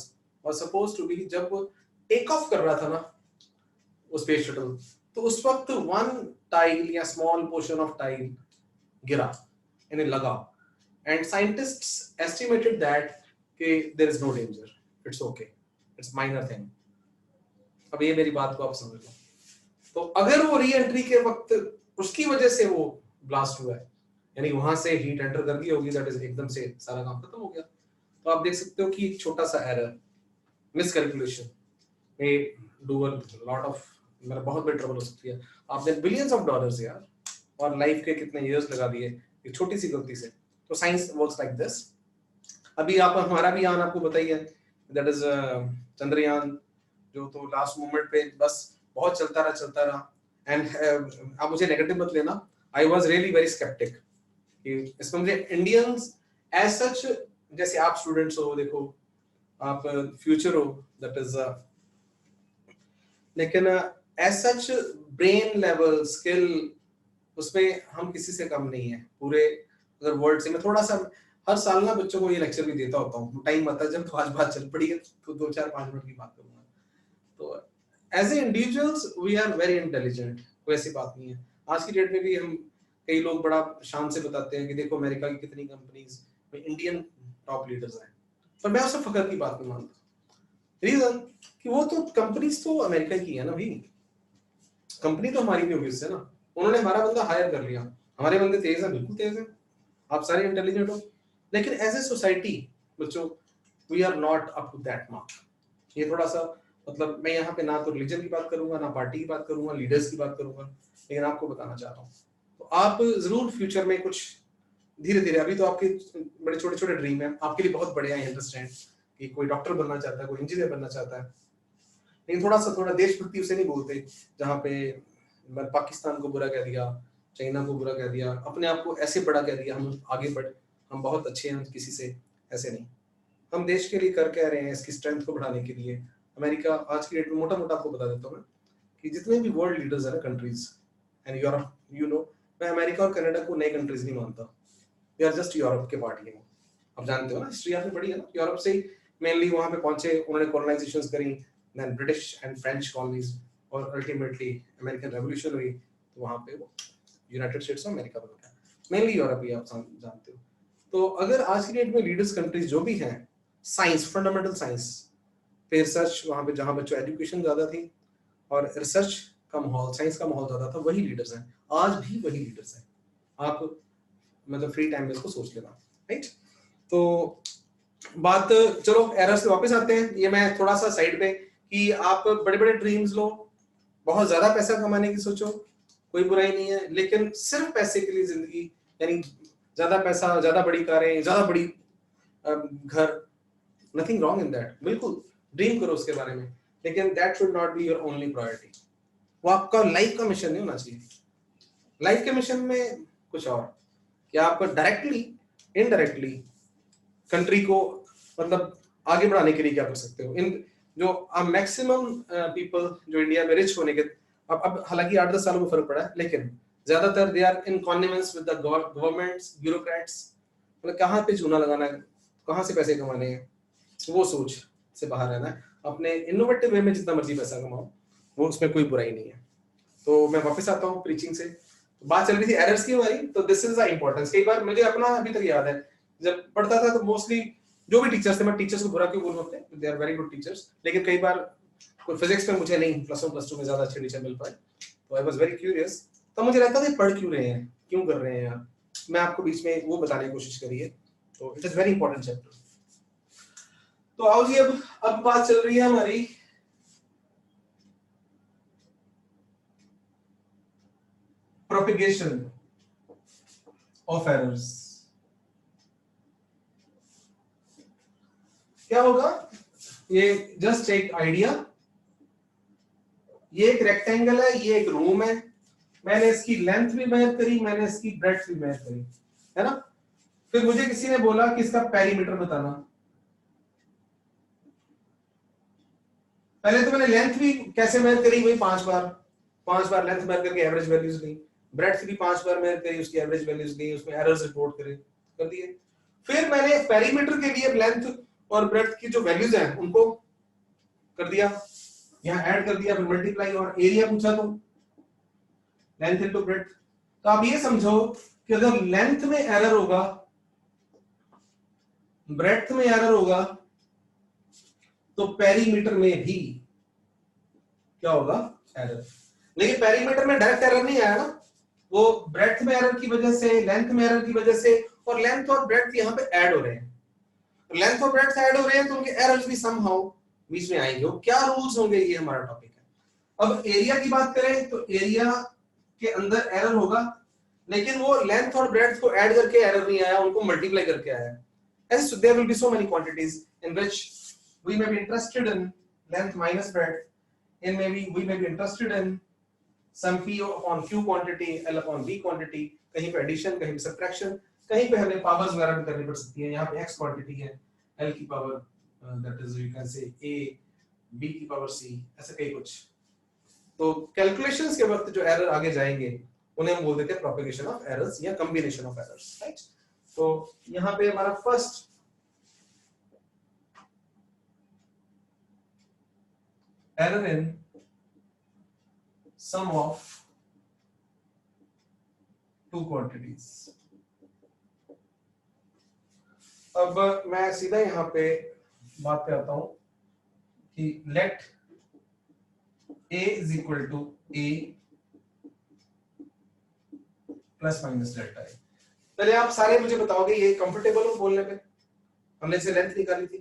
was supposed to be जब वो टेक ऑफ कर रहा था ना वो स्पेस शटल, तो उस वक्त वन टाइल या स्मॉल पोर्शन ऑफ टाइल गिरा, यानी लगा, एंड साइंटिस्ट्स एस्टिमेटेड दैट कि there is no danger, it's okay, it's minor thing. अब ये मेरी बात को आप समझ लो, तो अगर वो री एंट्री के वक्त उसकी वजह से वो ब्लास्ट हुआ है, यानी वहां से हीट एंटर कर गई होगी, दैट इज एकदम से सारा काम खत्म हो गया, तो आप देख सकते हो कि एक छोटा सा एरर, मिस कैलकुलेशन में डू अ लॉट ऑफ, मेरा बहुत बड़ी ट्रबल हो सकती है। आपने बिलियंस ऑफ डॉलर्स यार और लाइफ के कितने इयर्स लगा दिए एक छोटी सी गलती से। तो साइंस वर्क्स लाइक दिस। अभी आप हमारा भी यान आपको बताइए, दैट इज चंद्रयान, जो तो लास्ट मोमेंट पे बस बहुत चलता रहा एंड आप मुझे नेगेटिव मत लेना, I was really very sceptic कि इसमें मुझे इंडियंस एज सच, जैसे आप स्टूडेंट्स हो, देखो आप फ्यूचर हो, दैट इज लेकिन as such brain level skill उसमें हम किसी से कम नहीं है पूरे अगर वर्ल्ड से। मैं थोड़ा सा हर साल ना बच्चों को ये लेक्चर भी देता होता हूँ, टाइम आता है जब तो आज बात चल पड़ी है तो 2 4 5 मिनट की बात करूंगा। तो as a individuals we are very intelligent, कोई ऐसी बात नहीं है। आज की डेट में भी हम, कई लोग बड़ा शान से बताते हैं कि देखो अमेरिका की कितनी कंपनीज में इंडियन टॉप लीडर्स हैं, पर मैं उससे फख्र की बात नहीं मानता। रीजन कि वो तो कंपनीज तो अमेरिका की है ना भाई, कंपनी तो हमारी भी होगी उससे ना, उन्होंने हमारा बंदा हायर कर लिया, हमारे बंदे तेज हैं, बिल्कुल तेज हैं, आप सारे इंटेलिजेंट हो, लेकिन एज ए सोसाइटी बच्चों we are not up to that mark. ये थोड़ा सा मतलब मैं यहाँ पे ना तो रिलीजन की बात करूंगा, ना पार्टी की बात करूंगा, लीडर्स की बात करूंगा, लेकिन आपको बताना चाह रहा हूँ तो आप जरूर फ्यूचर में कुछ धीरे धीरे, अभी तो आपके बड़े छोटे छोटे ड्रीम है, आपके लिए बहुत बड़े हैं, अंडरस्टैंड कि कोई डॉक्टर बनना चाहता है, कोई इंजीनियर बनना चाहता है, लेकिन थोड़ा देशभक्ति उसे नहीं बोलते जहाँ पे पाकिस्तान को बुरा कह दिया, चाइना को बुरा कह दिया, अपने आप को ऐसे बड़ा कह दिया, हम आगे बढ़, हम बहुत अच्छे हैं किसी से, ऐसे नहीं। हम देश के लिए कर कह रहे हैं, इसकी स्ट्रेंथ को बढ़ाने के लिए। अमेरिका आज की डेट में मोटा मोटा आपको बता देता हूँ मैं कि जितने भी वर्ल्ड लीडर्स हैं ना countries and Europe, you know, मैं अमेरिका और कनाडा को नए कंट्रीज नहीं मानता, दे आर जस्ट यूरोप के पार्ट है। आप जानते हो ना, हिस्ट्री आपने पढ़ी है ना, यूरोप से ही मेनली वहां पे पहुंचे, उन्होंने कॉलोनाइजेशंस करी, then British and French colonies, और अल्टीमेटली अमेरिकन रेवोल्यूशन हुई, तो वहां पे वो यूनाइटेड स्टेट्स ऑफ अमेरिका बन गया, मेनली यूरोप ही आप जानते हो। तो अगर आज की डेट में लीडर्स कंट्रीज जो भी हैं, साइंस, फंडामेंटल साइंस पे रिसर्च, वहां पे जहां बच्चों एजुकेशन ज्यादा थी और रिसर्च का माहौल, साइंस का माहौल ज्यादा था, वही लीडर्स हैं, आज भी वही लीडर्स हैं। आप मतलब फ्री टाइम में इसको सोच लेना, राइट? तो बात, चलो एरर्स पे वापस आते हैं, ये मैं थोड़ा सा साइड पे कि आप बड़े बड़े ड्रीम्स लो, बहुत ज्यादा पैसा कमाने की सोचो, कोई बुराई नहीं है, लेकिन सिर्फ पैसे के लिए जिंदगी, यानी ज्यादा पैसा, ज्यादा बड़ी कारें, ज्यादा बड़ी घर, नथिंग रॉन्ग इन दैट, बिल्कुल ड्रीम करो उसके बारे में, लेकिन that should not be your only priority. वो आपका लाइफ का मिशन नहीं होना चाहिए। लाइफ के मिशन में कुछ और, कि आपको डायरेक्टली इनडायरेक्टली कंट्री को मतलब आगे बढ़ाने के लिए क्या कर सकते हो। इन जो मैक्सिमम पीपल जो इंडिया में रिच होने के, अब हालांकि 8-10 सालों में फर्क पड़ा है, लेकिन ज्यादातर they are in connivance with the governments, bureaucrats, मतलब कहाँ पे चूना लगाना है, कहाँ से पैसे कमाने हैं, वो सोच से बाहर रहना है। अपने इनोवेटिव वे में जितना मर्जी पैसा कमाओ, वो उसमें कोई बुराई नहीं है। तो मैं वापस आता हूँ प्रीचिंग से, बात चल रही थी एरर्स की हमारी, तो दिस इज द इंपॉर्टेंस। कई बार मुझे अपना अभी तक याद है, जब पढ़ता था तो मोस्टली जो भी टीचर्स थे, मैं टीचर्स को बुरा क्यों बोलूं, अपने they are very good teachers, लेकिन कई बार कोई फिजिक्स में मुझे नहीं +1 +2 में ज्यादा अच्छे टीचर मिल पाए, तो आई वाज वेरी क्यूरियस। तो मुझे लगता था पढ़ क्यों रहे हैं, क्यों कर रहे हैं यार, मैं आपको बीच में वो बताने की कोशिश करी है। तो it is very important chapter. तो आओ जी, अब बात चल रही है हमारी प्रोपिगेशन ऑफ एरर्स। क्या होगा, ये जस्ट एक आइडिया, ये एक रेक्टेंगल है, ये एक रूम है, मैंने इसकी लेंथ भी मेजर करी, मैंने इसकी ब्रेड्थ भी मेजर करी, है ना। फिर मुझे किसी ने बोला कि इसका पेरीमीटर बताना। पहले तो मैंने लेंथ भी कैसे मेजर करी, वही 5 बार लेंथ मेजर करके एवरेज वैल्यूज ली, ब्रेड्थ भी 5 बार मेजर करी, उसकी एवरेज वैल्यूज ली, उसमें एरर्स रिपोर्ट करे कर दिए। फिर मैंने पेरीमीटर के लिए लेंथ और ब्रेड्थ की जो वैल्यूज हैं उनको कर दिया, यहाँ ऐड कर दिया, फिर मल्टीप्लाई, और एरिया पूछा तो लेंथ इनटू ब्रेड्थ। तो आप ये समझो कि अगर लेंथ में एरर होगा, ब्रेड्थ में एरर होगा, तो पेरीमीटर में भी क्या होगा, एरर। लेकिन पेरीमीटर में डायरेक्ट एरर नहीं आया ना, वो ब्रेड्थ में एरर की वजह से, लेंथ में एरर की वजह से, और लेंथ और ब्रेड्थ यहाँ पे ऐड हो रहे हैं, लेंथ और ब्रेड्थ ऐड हो रहे हैं, तो उनके एरर्स भी समहाउ बीच में आएंगे। वो क्या रूल्स होंगे, ये हमारा टॉपिक है। अब एरिया की बात करें तो एरिया के अंदर एरर होगा, लेकिन वो लेंथ और ब्रेड्थ को ऐड करके एरर नहीं आया, उनको मल्टीप्लाई करके आया। Hence there will be so many quantities in which we may be interested in length minus breadth, in maybe we may be interested in some p upon q quantity, l upon b quantity, कहीं पे एडिशन, कहीं पे सब्ट्रैक्शन, कहीं पे हमें पावर्स वगैरह भी करनी पड़ सकती है। यहाँ पे x क्वांटिटी है, l की power that is you can say a, b की पावर c, ऐसे कई कुछ। तो कैलकुलेशंस के वक्त जो एरर आगे जाएंगे उन्हें हम बोल देते हैं प्रोपेगेशन ऑफ एरर्स या कॉम्बिनेशन ऑफ एरर्स, राइट। तो यहाँ पे हमारा first error in sum of two quantities. अब मैं सीधा यहाँ पे बात पे आता हूं कि let a is equal to a plus minus delta है। पहले आप सारे मुझे बताओगे ये कंफर्टेबल हो बोलने पे, हमने इसे लेंथ निकाली थी,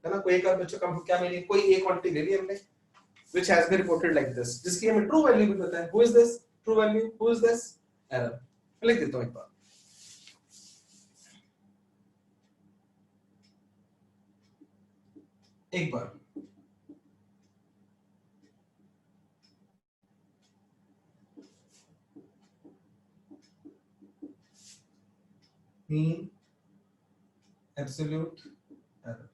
है ना। कोई एक और बच्चा कम क्या मिली, कोई एक क्वांटिटी ले ली हमने which has been reported like this, जिसकी हमें ट्रू वैल्यू भी पता है। who is this true value, who is this error. मैं लिख देता हूं एक बार, mean absolute error,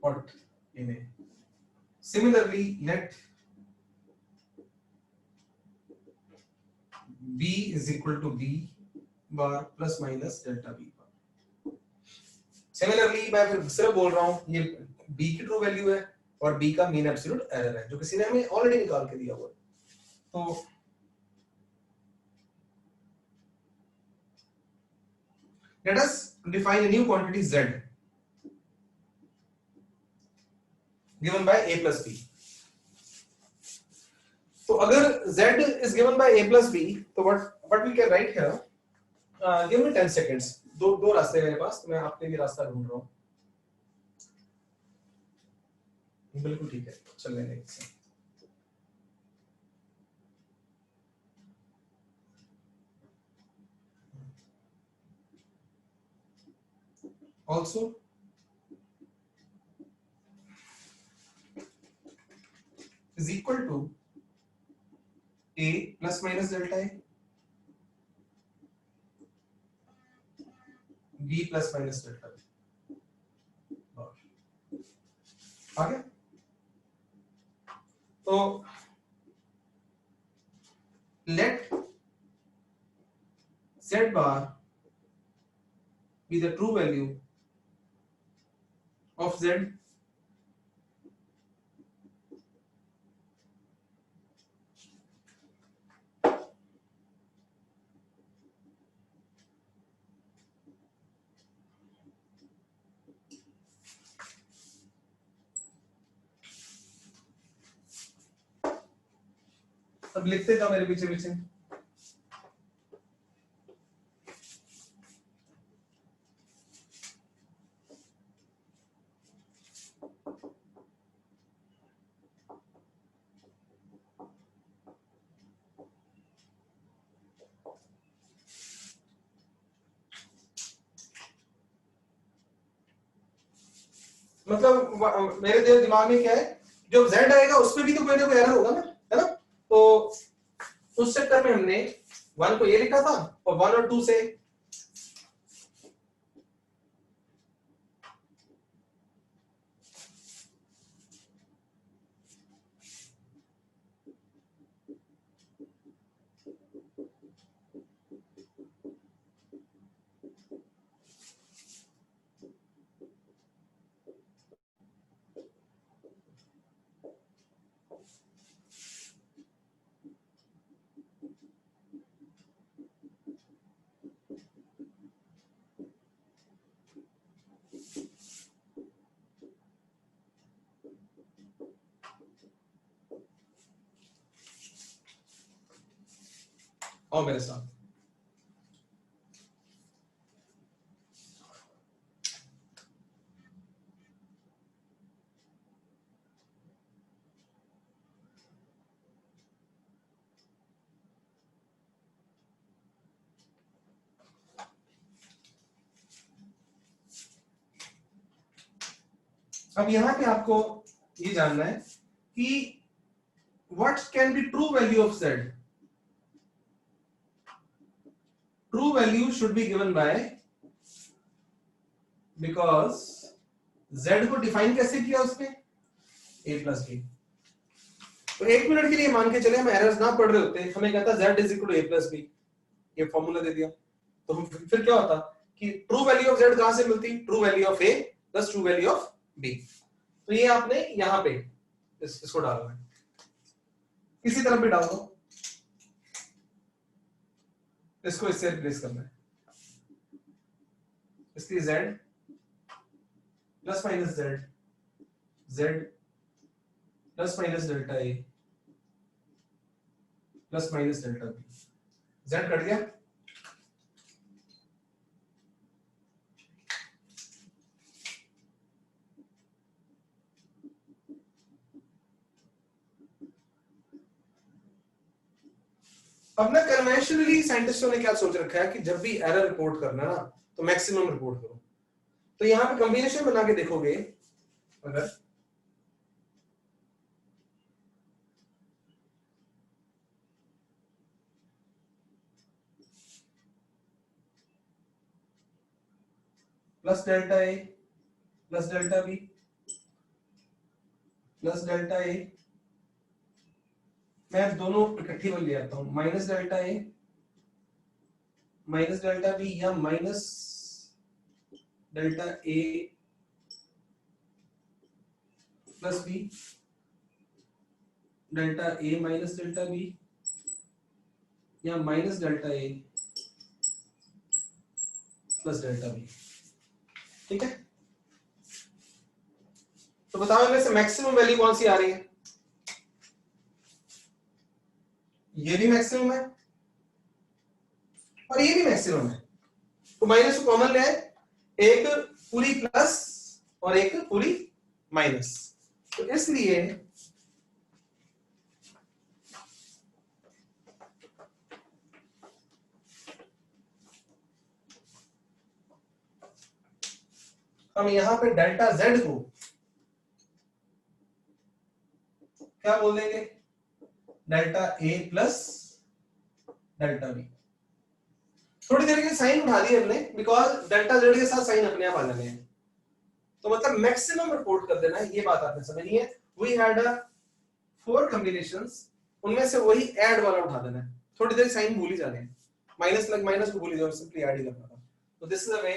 what in a similarly let b is equal to b bar plus minus delta b bar। Similarly मैं फिर सिर्फ बोल रहा हूं ये b की ट्रू वैल्यू है और b का मीन एब्सोल्यूट एरर है, जो किसी ने हमें ऑलरेडी निकाल के दिया हुआ है। तो let us define a new quantity z given by a plus b। तो अगर z is given by a plus b, तो what we can write here, give me 10 seconds, दो रास्ते हैं मेरे पास, तो मैं आपके लिए रास्ता ढूंढ रहा हूं। बिल्कुल ठीक है, चल लेंगे इससे। also is equal to a plus minus delta a, b plus minus delta b. आ गया? तो let z bar be the true value of z अब लिखते जाओ मेरे पीछे पीछे। मतलब मेरे दिमाग में क्या है, जो z आएगा उसमें भी तो कोई ना कोई एरर होगा ना, है ना? तो उस चक्कर में हमने 1 को ये लिखा था और 1 और 2 से आओ मेरे साथ। अब यहां पे आपको ये जानना है कि what can be true value of z. True value should be given by, because z को डिफाइन कैसे किया उसने, a plus b। तो एक मिनट के लिए मान के चले हम एरर्स ना पढ़ रहे होते, हमें कहता z is equal to a plus b, ये फॉर्मूला दे दिया, तो हम फिर क्या होता कि ट्रू वैल्यू ऑफ z कहां से मिलती, true value of a plus true value of b। तो ये आपने यहां पे इसको डालना है, किसी तरफ भी डाल दो, इसको इससे रिप्लेस करना है, इसलिए z plus minus z plus minus delta a plus minus delta b, z cut गया। अब ना कन्वेंशनली साइंटिस्टों ने क्या सोच रखा है कि जब भी एरर रिपोर्ट करना ना तो मैक्सिमम रिपोर्ट करो। तो यहां पे कॉम्बिनेशन बना के देखोगे, अगर plus delta A plus delta B plus delta A, मैं दोनों इकट्ठी बन ले आता हूं, minus delta A minus delta B या minus delta A plus B delta A minus delta B या minus delta A plus delta B. ठीक है, तो बताओ इनमें से मैक्सिमम वैल्यू कौन सी आ रही है? ये भी मैक्सिमम है और ये भी मैक्सिमम है, तो माइनस को कॉमन ले आए, एक पूरी प्लस और एक पूरी माइनस, तो इसलिए हम यहाँ पे डेल्टा z को क्या बोल देंगे, delta a plus delta b। थोड़ी देर के साइन उठा दिए हमने, बिकॉज डेल्टा z के साथ साइन अपने आप आ जाने हैं, तो मतलब मैक्सिमम रिपोर्ट कर देना है, ये बात आपने समझनी है। वी हैड 4 कॉम्बिनेशंस, उनमें से वही ऐड वाला उठा देना है, थोड़ी देर साइन भूल ही जाने हैं, माइनस लग माइनस को भूल ही जाओ, सिंपली ऐड ही करना था। तो दिस इज अ वे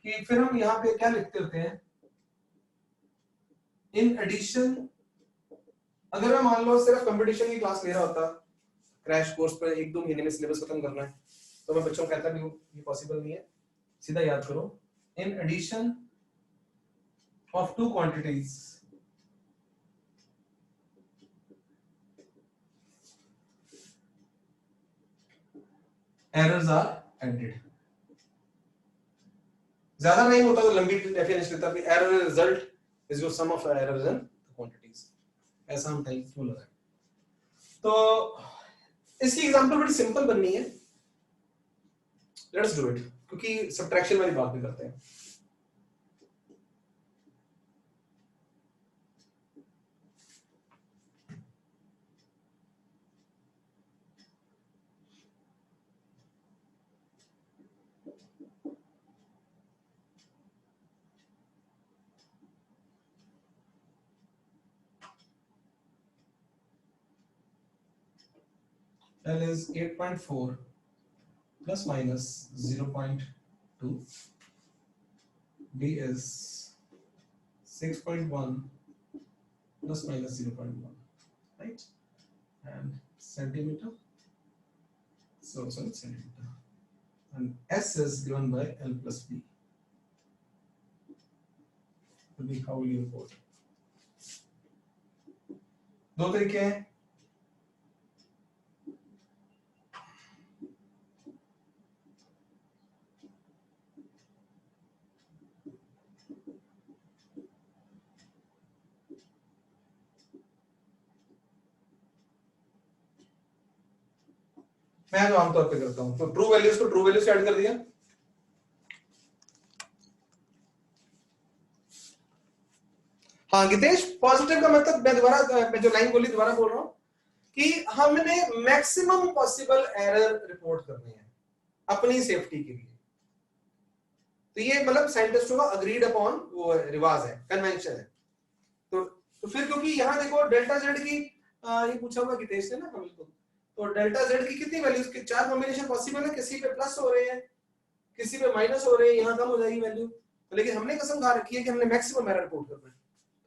कि फिर हम यहाँ पे क्या लिखते होते हैं, इन एडिशन। अगर मैं मान लो सिर्फ कंपटीशन की क्लास ले रहा होता, क्रैश कोर्स पर 1-2 महीने में सिलेबस खत्म करना है, तो मैं बच्चों को कहता भी हूँ ये पॉसिबल नहीं है, सीधा याद करो, in addition of 2 quantities errors are added. ज्यादा नहीं होता तो लंबी डेफिनेशन देता कि error result is your sum of errors in quantities, ऐसा हम टाइप क्यों लगाएं। तो इसकी एग्जांपल बड़ी सिंपल बननी है, लेट्स डू इट, क्योंकि सब्ट्रैक्शन वाली बात भी करते हैं। L is 8.4 plus minus 0.2, D is 6.1 plus minus 0.1, right? And centimeter, so sorry, centimeter, and S is given by L plus B. To be how will you report? दो तरीके हैं, मैं जो आमतौर पे करता हूं, तो ट्रू वैल्यूज को ट्रू वैल्यूज से ऐड कर दिया, हाँ गितेश, पॉजिटिव का मतलब मैं जो लाइन बोली दोबारा बोल रहा हूं कि हमने मैक्सिमम पॉसिबल एरर रिपोर्ट करनी है अपनी सेफ्टी के लिए। तो ये मतलब साइंटिस्टों का अग्रीड अपॉन वो रिवाज है, कन्वेंशन है। तो फिर क्योंकि यहाँ देखो डेल्टा जेड की ये पूछा हुआ गितेश ने ना कल को, तो डेल्टा जेड की कितनी वैल्यूज के 4 कॉम्बिनेशन पॉसिबल है, किसी पे प्लस हो रहे हैं, किसी पे माइनस हो रहे हैं, यहाँ कम हो जाएगी वैल्यू, तो लेकिन हमने कसम खा रखी है कि हमने मैक्सिमम एरर रिपोर्ट करना है,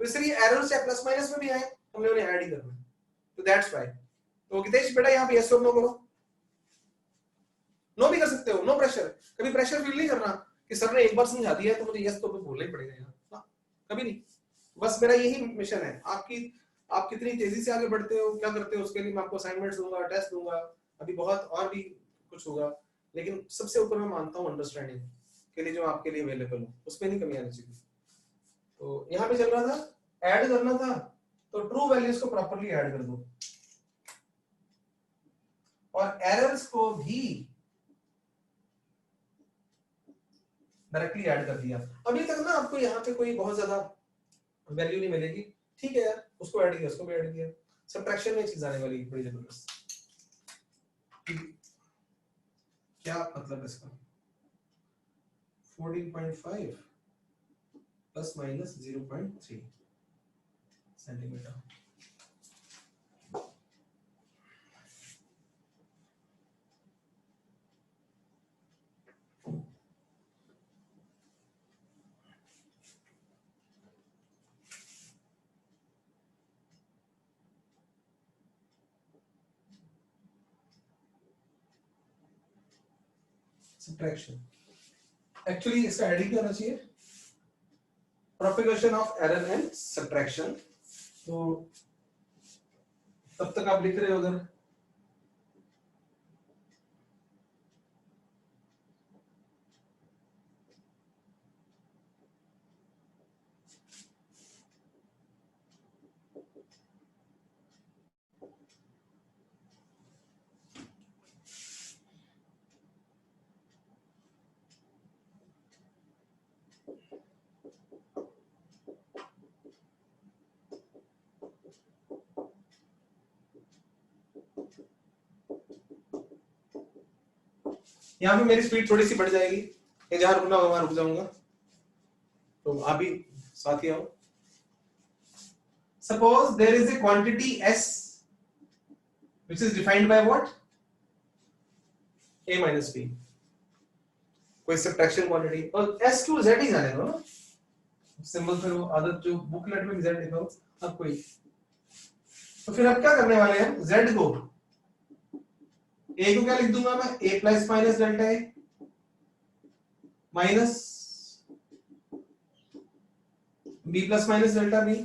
तो इसलिए एरर चाहे प्लस माइनस में भी आए हमने उन्हें ऐड ही करना है, तो दैट्स व्हाई। तो गितेश बेटा यहाँ पे यस और नो करो, नो भी कर सकते हो, नो प्रेशर, कभी प्रेशर फील नहीं करना कि सर ने एक बार समझा दिया है तो मुझे यस तो बोलना ही पड़ेगा यार, ना कभी नहीं। बस मेरा यही मिशन है, आप कितनी तेजी से आगे बढ़ते हो, क्या करते हो, उसके लिए मैं आपको असाइनमेंट्स दूंगा, टेस्ट दूंगा, अभी बहुत और भी कुछ होगा, लेकिन सबसे ऊपर मैं मानता हूँ अंडरस्टैंडिंग के लिए जो आपके लिए अवेलेबल हो, उसमें नहीं कमी आनी चाहिए। तो यहाँ पे चल रहा था, ऐड करना था, तो ट्रू वैल्यूज को प्रॉपर्ली ऐड कर दो और एरर्स को भी डायरेक्टली ऐड कर दिया। अभी तक ना आपको यहाँ पे कोई बहुत ज्यादा वैल्यू नहीं मिलेगी, ठीक है यार, उसको ऐड किया, उसको भी ऐड किया, सब्ट्रैक्शन में चीज आने वाली बड़ी जबरदस्त। क्या मतलब है इसका, 14.5 plus minus 0.3 centimetre. Subtraction actually इसका ऐड ही करना चाहिए, propagation of error and subtraction. तो तब तक आप लिख रहे हो उधर, यहाँ पे मेरी स्पीड थोड़ी सी बढ़ जाएगी, ये जहां रुकना होगा वहां रुक जाऊंगा, तो आप भी साथ ही आओ। Suppose there is a quantity s which is defined by what, a minus b, कोई सब्ट्रैक्शन क्वांटिटी, और s टू z ही जाने दो ना सिंबल, फिर वो आदत जो बुकलेट में z लिखा हो अब कोई, तो फिर अब क्या करने वाले हैं, z को a को क्या लिख दूंगा मैं, a plus minus delta a minus b plus minus delta b,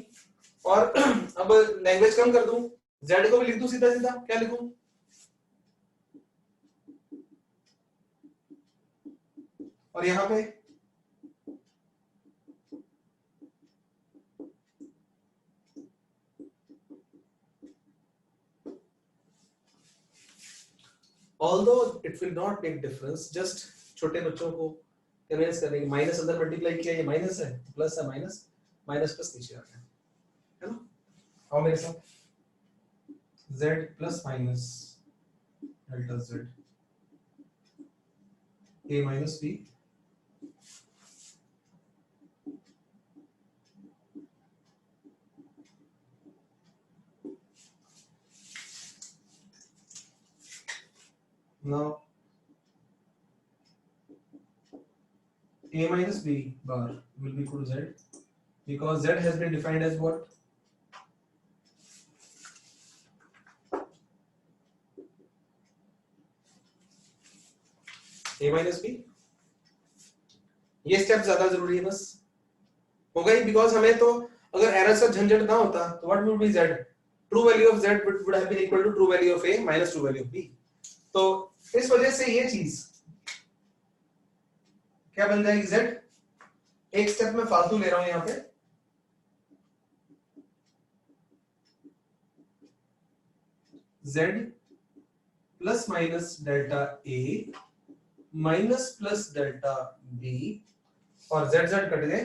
और अब लैंग्वेज कम कर दूं, z को भी लिख दूं सीधा सीधा, क्या लिखूं, और यहां पे although it will not make difference, just छोटे बच्चों को कन्विंस करने की, माइनस अंदर मल्टीप्लाई किया, ये माइनस है, प्लस है, माइनस माइनस प्लस नीचे आ गया, है ना। आओ मेरे साथ, z plus minus delta z a minus b now a minus b bar will be equal to z because z has been defined as what, a minus b, ये स्टेप ज्यादा जरूरी है, बस हो गई, बिकॉज हमें तो अगर एरर से झंझट ना होता तो what would be z, true value of z would have been equal to true value of a minus true value of b, तो इस वजह से ये चीज क्या बन जाएगी, z, एक स्टेप में फालतू ले रहा हूं यहां पे, z plus minus delta a minus plus delta b, और z z कट गए,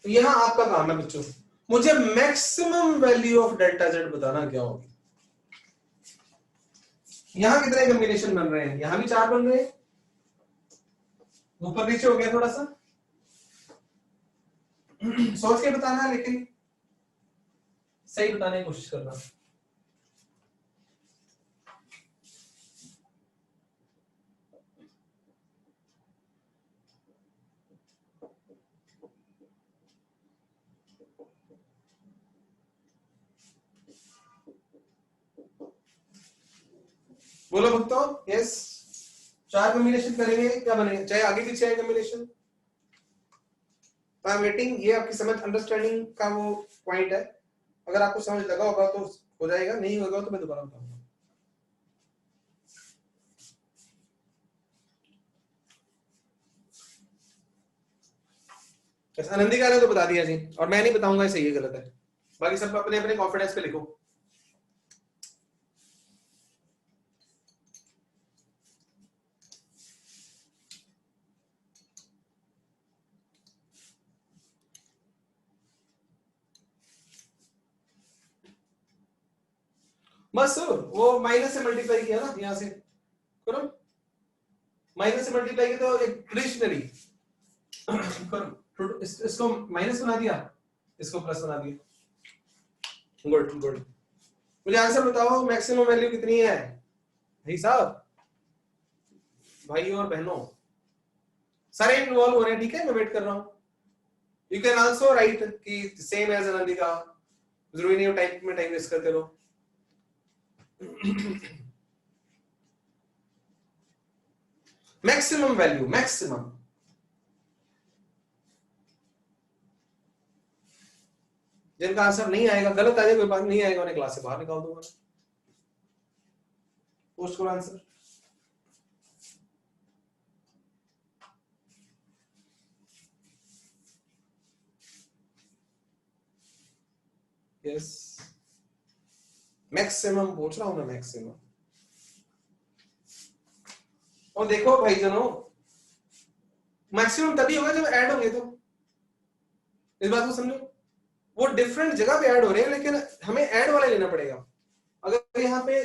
तो यहां आपका काम है बच्चों, मुझे maximum value of delta z बताना क्या होगी। यहां कितने कॉम्बिनेशन बन रहे हैं, यहां भी 4 बन रहे हैं, ऊपर नीचे हो गया थोड़ा सा, सोच के बताना है, लेकिन सही बताने की कोशिश करना। बोलो भक्तों, यस, 4 कॉम्बिनेशन करेंगे, क्या बनेगा, चाहे आगे पीछे आए कॉम्बिनेशन, आई एम वेटिंग, ये आपकी समझ अंडरस्टैंडिंग का वो पॉइंट है, अगर आपको समझ लगा होगा तो हो जाएगा, नहीं होगा तो मैं दोबारा बताऊंगा। आनंदी का ने तो बता दिया जी, और मैं नहीं बताऊंगा सही है गलत है, बाकी सब अपने अपने कॉन्फिडेंस पे लिखो। बस वो माइनस से मल्टीप्लाई किया ना, यहां से करो, माइनस से मल्टीप्लाई किया तो एक ट्रेडिशनली इसको माइनस बना दिया, इसको प्लस बना दिया, गुड गुड। मुझे आंसर बताओ, मैक्सिमम वैल्यू कितनी है भाई साहब, भाइयों और बहनों, सारे इन्वॉल्व हो रहे हैं, ठीक है, मैं वेट कर रहा हूं। यू कैन आल्सो राइट कि सेम एज आनंदिका, जरूरी नहीं हो टाइप में टाइम वेस्ट करते रहो। मैक्सिमम वैल्यू, मैक्सिमम, जिनका आंसर नहीं आएगा, गलत आ जाए कोई बात नहीं, आएगा उन्हें क्लास से बाहर निकाल दूंगा, पोस्ट करो आंसर। यस, मैक्सिमम पूछ रहा हूं मैं, मैक्सिमम। और देखो भाई जनों, मैक्सिमम तभी होगा जब ऐड होंगे, तो इस बात को समझो, वो डिफरेंट जगह पे ऐड हो रहे हैं, लेकिन हमें ऐड वाला लेना पड़ेगा। अगर यहाँ पे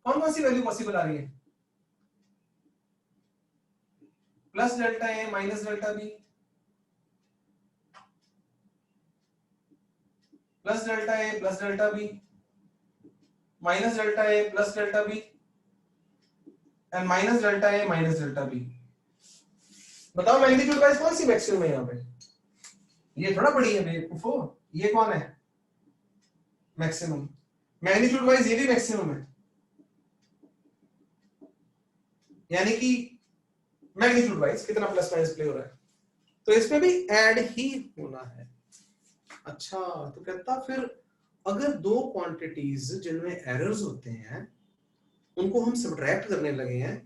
कौन कौन सी वैल्यू पॉसिबल आ रही है, plus delta A minus delta B, plus delta A plus delta B, minus delta A plus delta B, and minus delta A minus delta B. बताओ मैग्नीट्यूड वाइज कौन सी मैक्सिमम है यहाँ पे? ये थोड़ा बड़ी है बेवकूफो, ये कौन है मैक्सिमम? मैग्नीट्यूड वाइज ये भी मैक्सिमम है, यानी कि मैग्नीट्यूड वाइज कितना प्लस माइनस प्ले हो रहा है, तो इसमें भी ऐड ही होना है। अच्छा, तो कहता फिर अगर दो क्वांटिटीज जिनमें एरर्स होते हैं उनको हम सब्ट्रैक्ट करने लगे हैं,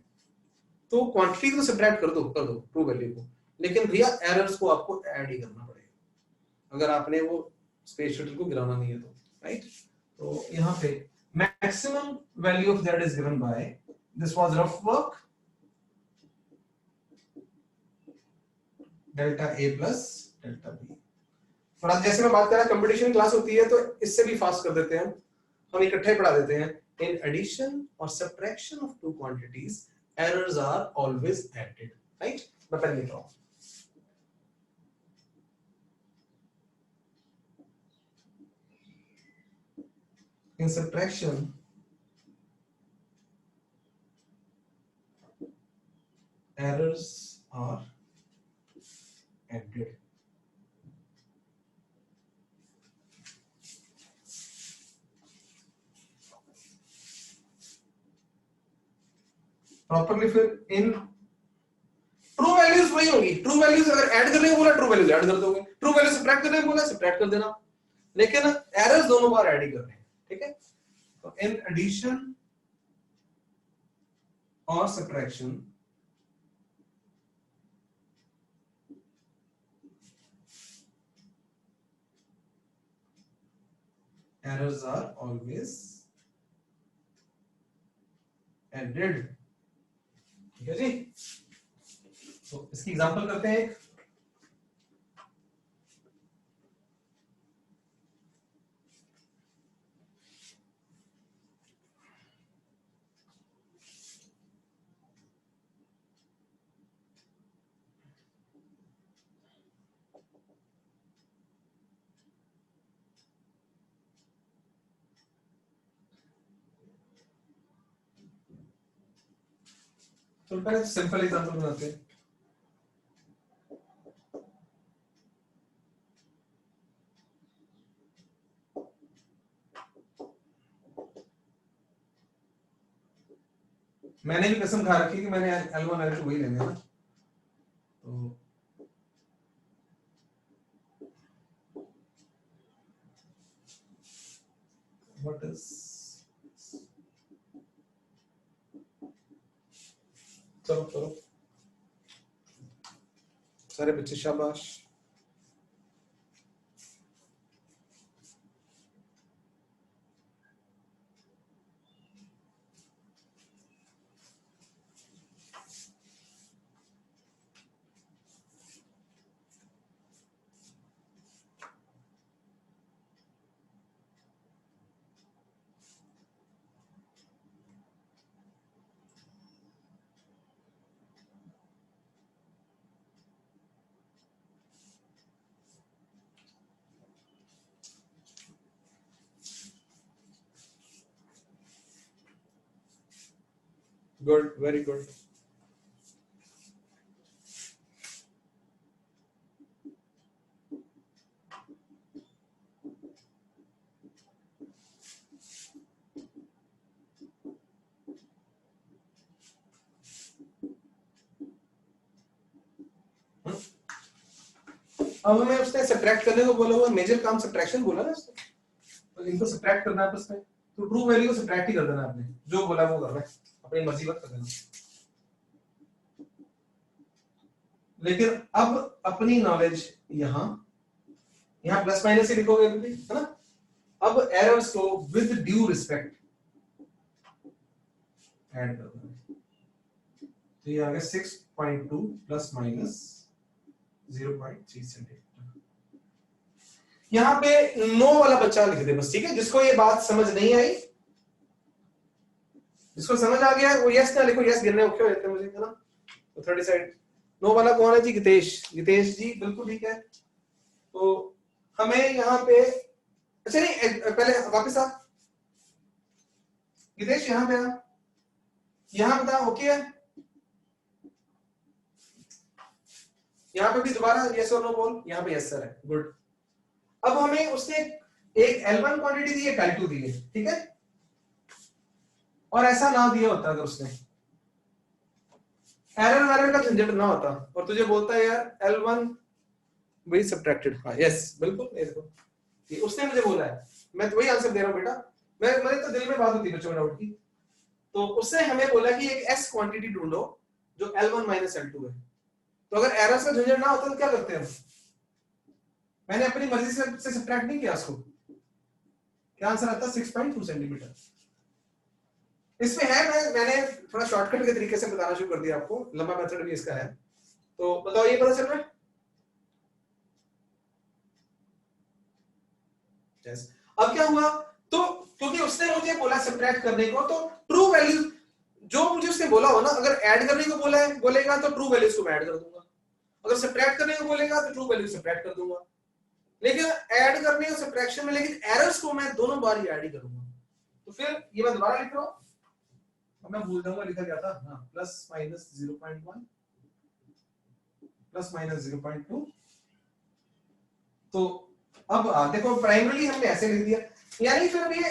तो क्वांटिटी को सब्ट्रैक्ट कर दो ट्रू वैल्यू को, लेकिन भैया एरर्स को आपको ऐड ही करना पड़ेगा अगर आपने वो स्पेस शटल को गिराना नहीं है तो, राइट? तो यहाँ पे maximum value of that is given by, this was rough work, delta A plus delta B. और आज जैसे मैं बात कर रहा कंपटीशन क्लास होती है तो इससे भी फास्ट कर देते हैं, हम इकट्ठे पढ़ा देते हैं। इन एडिशन और subtraction of two quantities errors are always added, right? मैं पेन लिख रहा हूं। In subtraction errors are added. Properly फिर इन ट्रू वैल्यूज वही होगी, ट्रू वैल्यूज अगर ऐड करने को बोला ट्रू वैल्यूज ऐड कर दोगे, ट्रू वैल्यू सब्ट्रैक्ट करने को बोला सब्ट्रैक्ट कर देना, लेकिन एरर्स दोनों बार ऐड ही कर रहे हैं, ठीक है? तो इन एडिशन और subtraction errors are always added, ठीक है जी? तो इसकी एग्जांपल करते हैं एक। तो पहले सिंपल एग्जांपल बनाते हैं। मैंने भी कसम खा रखी कि मैंने L1 L2 वही लेने हैं ना, तो व्हाट इज, चलो चलो सारे बच्चे शाबाश। Good, very good. अब हमें उसने सब्ट्रैक्ट करने को बोला हुआ, मेजर काम सब्ट्रैक्शन बोला ना उसने, तो इनको सब्ट्रैक्ट करना है उसमें, तो ट्रू वैल्यू को सब्ट्रैक्ट ही कर देना आपने, जो बोला वो करना है, अपनी मर्जी मत कर देना। लेकिन अब अपनी नॉलेज यहाँ प्लस माइनस ही लिखोगे है ना। अब एरर्स को विद ड्यू रिस्पेक्ट ऐड कर देना, तो ये आ गया 6.2 प्लस माइनस 0.3 सेंटीमीटर। यहाँ पे नो वाला बच्चा लिख दे बस, ठीक है। जिसको ये बात समझ नहीं आई, जिसको समझ आ गया वो यस ना लिखो, यस गिनने ओके हो जाते हैं मुझे, है ना। तो 30 साइड नो वाला कौन है जी? गितेश। गितेश जी बिल्कुल ठीक है। तो हमें यहाँ पे, अच्छा नहीं पहले वापस आ गितेश, यहाँ पे आ, यहाँ बता ओके है, यहाँ पे भी दोबारा यस और नो बोल, यहाँ पे यस सर है, गुड। अब हमें उसने एक L1 क्वांटिटी दी है, L2 दी है, ठीक है। और ऐसा ना दिया होता अगर उसने, एरर का झंझट ना होता और तुझे बोलता है यार L1 वही सब्ट्रैक्टेड, हाँ यस बिल्कुल, ये देखो ये उसने मुझे बोला है, मैं तो वही आंसर दे रहा हूँ बेटा। मेरे तो दिल में बात होती है बच्चों में डाउट की। तो उसने हमें बोला कि एक S क्वांटिटी ढूंढो जो L1 माइनस L2 है। तो अगर एरर्स का झंझट ना होता तो क्या करते हैं हम? मैंने अपनी मर्जी से सब्ट्रैक्ट नहीं किया उसको, क्या आंसर आता है? 6.2 सेंटीमीटर। इसमें है, मैंने थोड़ा शॉर्टकट के तरीके से बताना शुरू कर दिया आपको, लंबा मेथड भी इसका है। तो बताओ ये पता चल रहा है? yes. अब क्या हुआ? तो क्योंकि उसने मुझे बोला सब्ट्रैक्ट करने को, तो ट्रू वैल्यू जो मुझे उसने बोला हो ना, अगर ऐड करने को बोलेगा तो ट्रू वैल्यूज को मैं ऐड कर दूंगा, अगर सब्ट्रैक्ट करने को बोलेगा तो ट्रू वैल्यू सब्ट्रैक्ट कर दूंगा। लेकिन ऐड करने और सब्ट्रैक्शन में लेकिन एरर्स को मैं दोनों बार ही ऐड ही करूंगा। तो फिर ये मैं दोबारा लिख रहा हूं, अब मैं भूल जाऊंगा लिखा क्या था, हाँ प्लस माइनस 0.1 प्लस माइनस 0.2। तो अब देखो प्राइमरीली हमने ऐसे लिख दिया, यानी फिर ये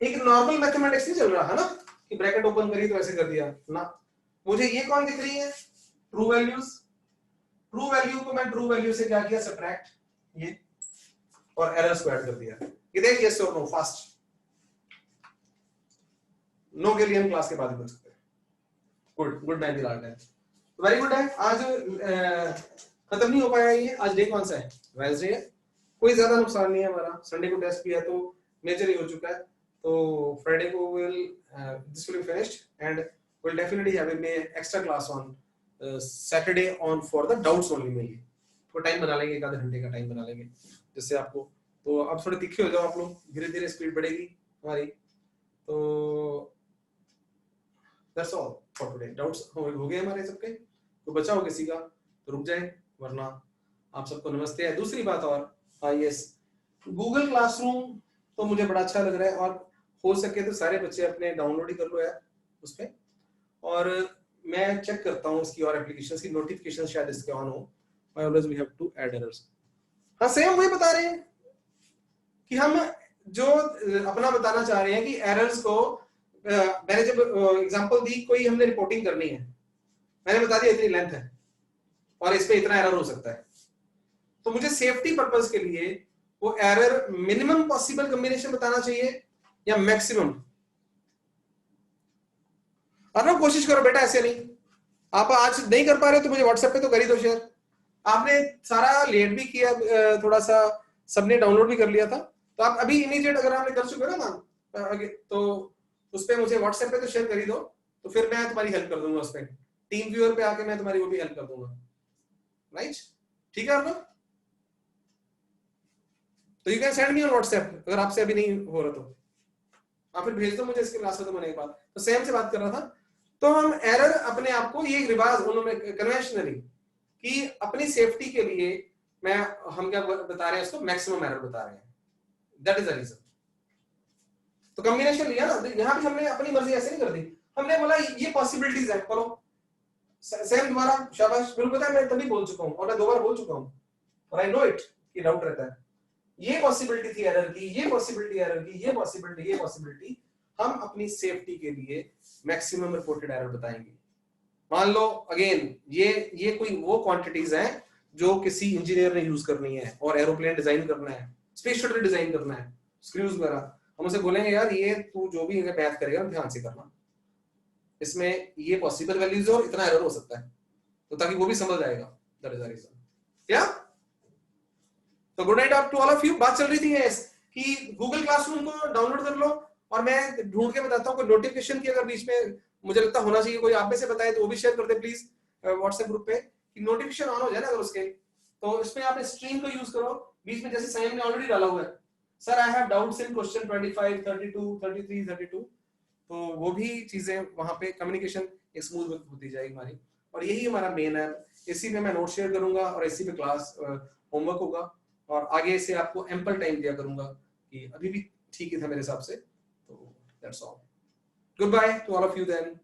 एक नॉर्मल मैथमेटिक्स नहीं चल रहा है ना कि ब्रैकेट ओपन करी तो ऐसे कर दिया ना। मुझे ये कौन दिख रही है? True values. ट्रू वैल्यू को मैं ट्रू वैल्यू से क्या किया? सब्ट्रैक्ट, ये और एरर्स को ऐड कर दिया। ये देख यस और नो फास्ट, नो के लिए हम क्लास के बाद ही कर सकते हैं। गुड गुड मैन दी लाल है, वेरी गुड है। आज खत्म नहीं हो पाया ये, आज डे कौन सा है? वेडनेसडे है। कोई ज्यादा नुकसान नहीं है हमारा, संडे को टेस्ट भी है तो मेजर ही हो चुका है। तो फ्राइडे को will this will be finished and will definitely have a extra class on Saturday on for the doubts only में। ये तो टाइम बना लेंगे, एक आधे घंटे का टाइम बना लेंगे जिससे आपको, तो अब थोड़े तिखे हो जाओ आप लोग, धीरे धीरे स्पीड बढ़ेगी हमारी। तो that's all for today. Doubts हो गए हमारे सबके, तो बचा हो किसी का तो रुक जाए, वरना आप सबको नमस्ते है। दूसरी बात और यस, गूगल क्लासरूम तो मुझे बड़ा अच्छा लग रहा है, और हो सके तो सारे बच्चे अपने डाउनलोड ही कर लो यार उस पे, और मैं चेक करता हूँ इसकी और एप्लीकेशंस की नोटिफिकेशन शायद इसके ऑन हो। I always we have to add errors. हाँ सेम वही बता रहे हैं कि हम जो अपना बताना चाह रहे हैं कि एरर्स को मैंने जब एग्जांपल दी, कोई हमने रिपोर्टिंग करनी है, मैंने बता दिया इतनी लेंथ है और इस पे इतना एरर हो सकता है, तो मुझे सेफ्टी पर्पस के लिए वो एरर मिनिमम पॉसिबल कॉम्बिनेशन बताना चाहिए या मैक्सिमम। अर्नब कोशिश करो बेटा, ऐसे नहीं। आप आज नहीं कर पा रहे तो मुझे व्हाट्सएप पे तो कर ही दो शेयर। आपने सारा लेट भी किया, थोड़ा सा सबने डाउनलोड भी कर लिया था, तो आप अभी इमीडिएट अगर आपने कर चुके ना काम तो उस पर मुझे व्हाट्सएप पे तो शेयर कर ही दो, तो फिर मैं तुम्हारी हेल्प कर दूंगा उस पर, टीम व्यूअर पे आके मैं तुम्हारी वो भी हेल्प कर दूंगा। राइट, ठीक है अर्नब? तो you can send me on WhatsApp, अगर आपसे अभी नहीं हो रहा तो आप फिर भेज दो मुझे इसके क्लास खत्म होने के बाद। तो सेम से बात कर रहा था, तो हम एरर अपने आप को, ये रिवाज उन्होंने कन्वेंशनली कि अपनी सेफ्टी के लिए मैं, हम क्या बता रहे हैं उसको, मैक्सिमम एरर बता रहे हैं, दैट इज द रीजन। तो कॉम्बिनेशन लिया ना, यहां भी हमने अपनी मर्जी ऐसे नहीं कर दी, हमने बोला ये पॉसिबिलिटीज है, करो सेम दोबारा, शाबाश, बिल्कुल पता है, मैं तभी बोल चुका हूं और मैं 2 बार बोल चुका हूं, और आई नो इट कि डाउट रहता है। ये पॉसिबिलिटी थी एरर की, ये पॉसिबिलिटी एरर की, ये पॉसिबिलिटी, ये पॉसिबिलिटी, हम अपनी सेफ्टी के लिए मैक्सिमम रिपोर्टेड एरर बताएंगे। मान लो अगेन ये कोई वो क्वांटिटीज हैं जो किसी इंजीनियर ने यूज करनी है, और एरोप्लेन डिजाइन करना है, स्पेस शटल डिजाइन करना है, स्क्रूज वगैरह, हम उसे बोलेंगे यार ये तू जो भी मैथ करेगा ध्यान से करना, इसमें ये पॉसिबल वैल्यूज और इतना एरर हो सकता है, तो ताकि वो भी समझ जाएगा। That is the reason. क्या? तो good night to all of you. बात चल रही थी कि गूगल क्लासरूम को डाउनलोड कर लो, और मैं ढूंढ के बताता हूँ कोई नोटिफिकेशन की, अगर बीच में मुझे लगता होना चाहिए, कोई आप में से बताए तो वो भी शेयर कर दे प्लीज व्हाट्सएप ग्रुप पे, कि नोटिफिकेशन ऑन हो जाए ना अगर उसके, तो इसमें आप स्ट्रीम को यूज करो, बीच में जैसे संयम ने ऑलरेडी डाला हुआ है, sir I have doubts in question 25, 32, 33, 32, तो वो भी चीजें वहां पे कम्युनिकेशन एक स्मूथ होती जाएगी हमारी। और यही हमारा मेन है, इसी पे मैं नोट शेयर करूंगा और इसी पे क्लास होमवर्क होगा, और आगे से आपको एम्पल टाइम दिया करूंगा कि अभी भी ठीक ही था मेरे हिसाब से। तो that's all, good bye to all of you then.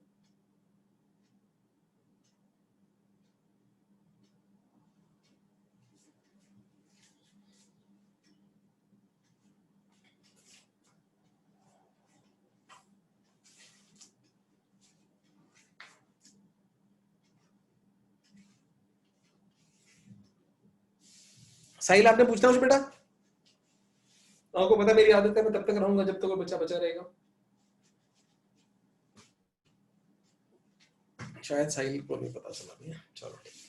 Sahil आपने पूछना कुछ बेटा? आपको पता मेरी आदत है, मैं तब तक रहूंगा जब तक कोई बच्चा बचा रहेगा। शायद साहिल को नहीं पता चला। चलो ठीक।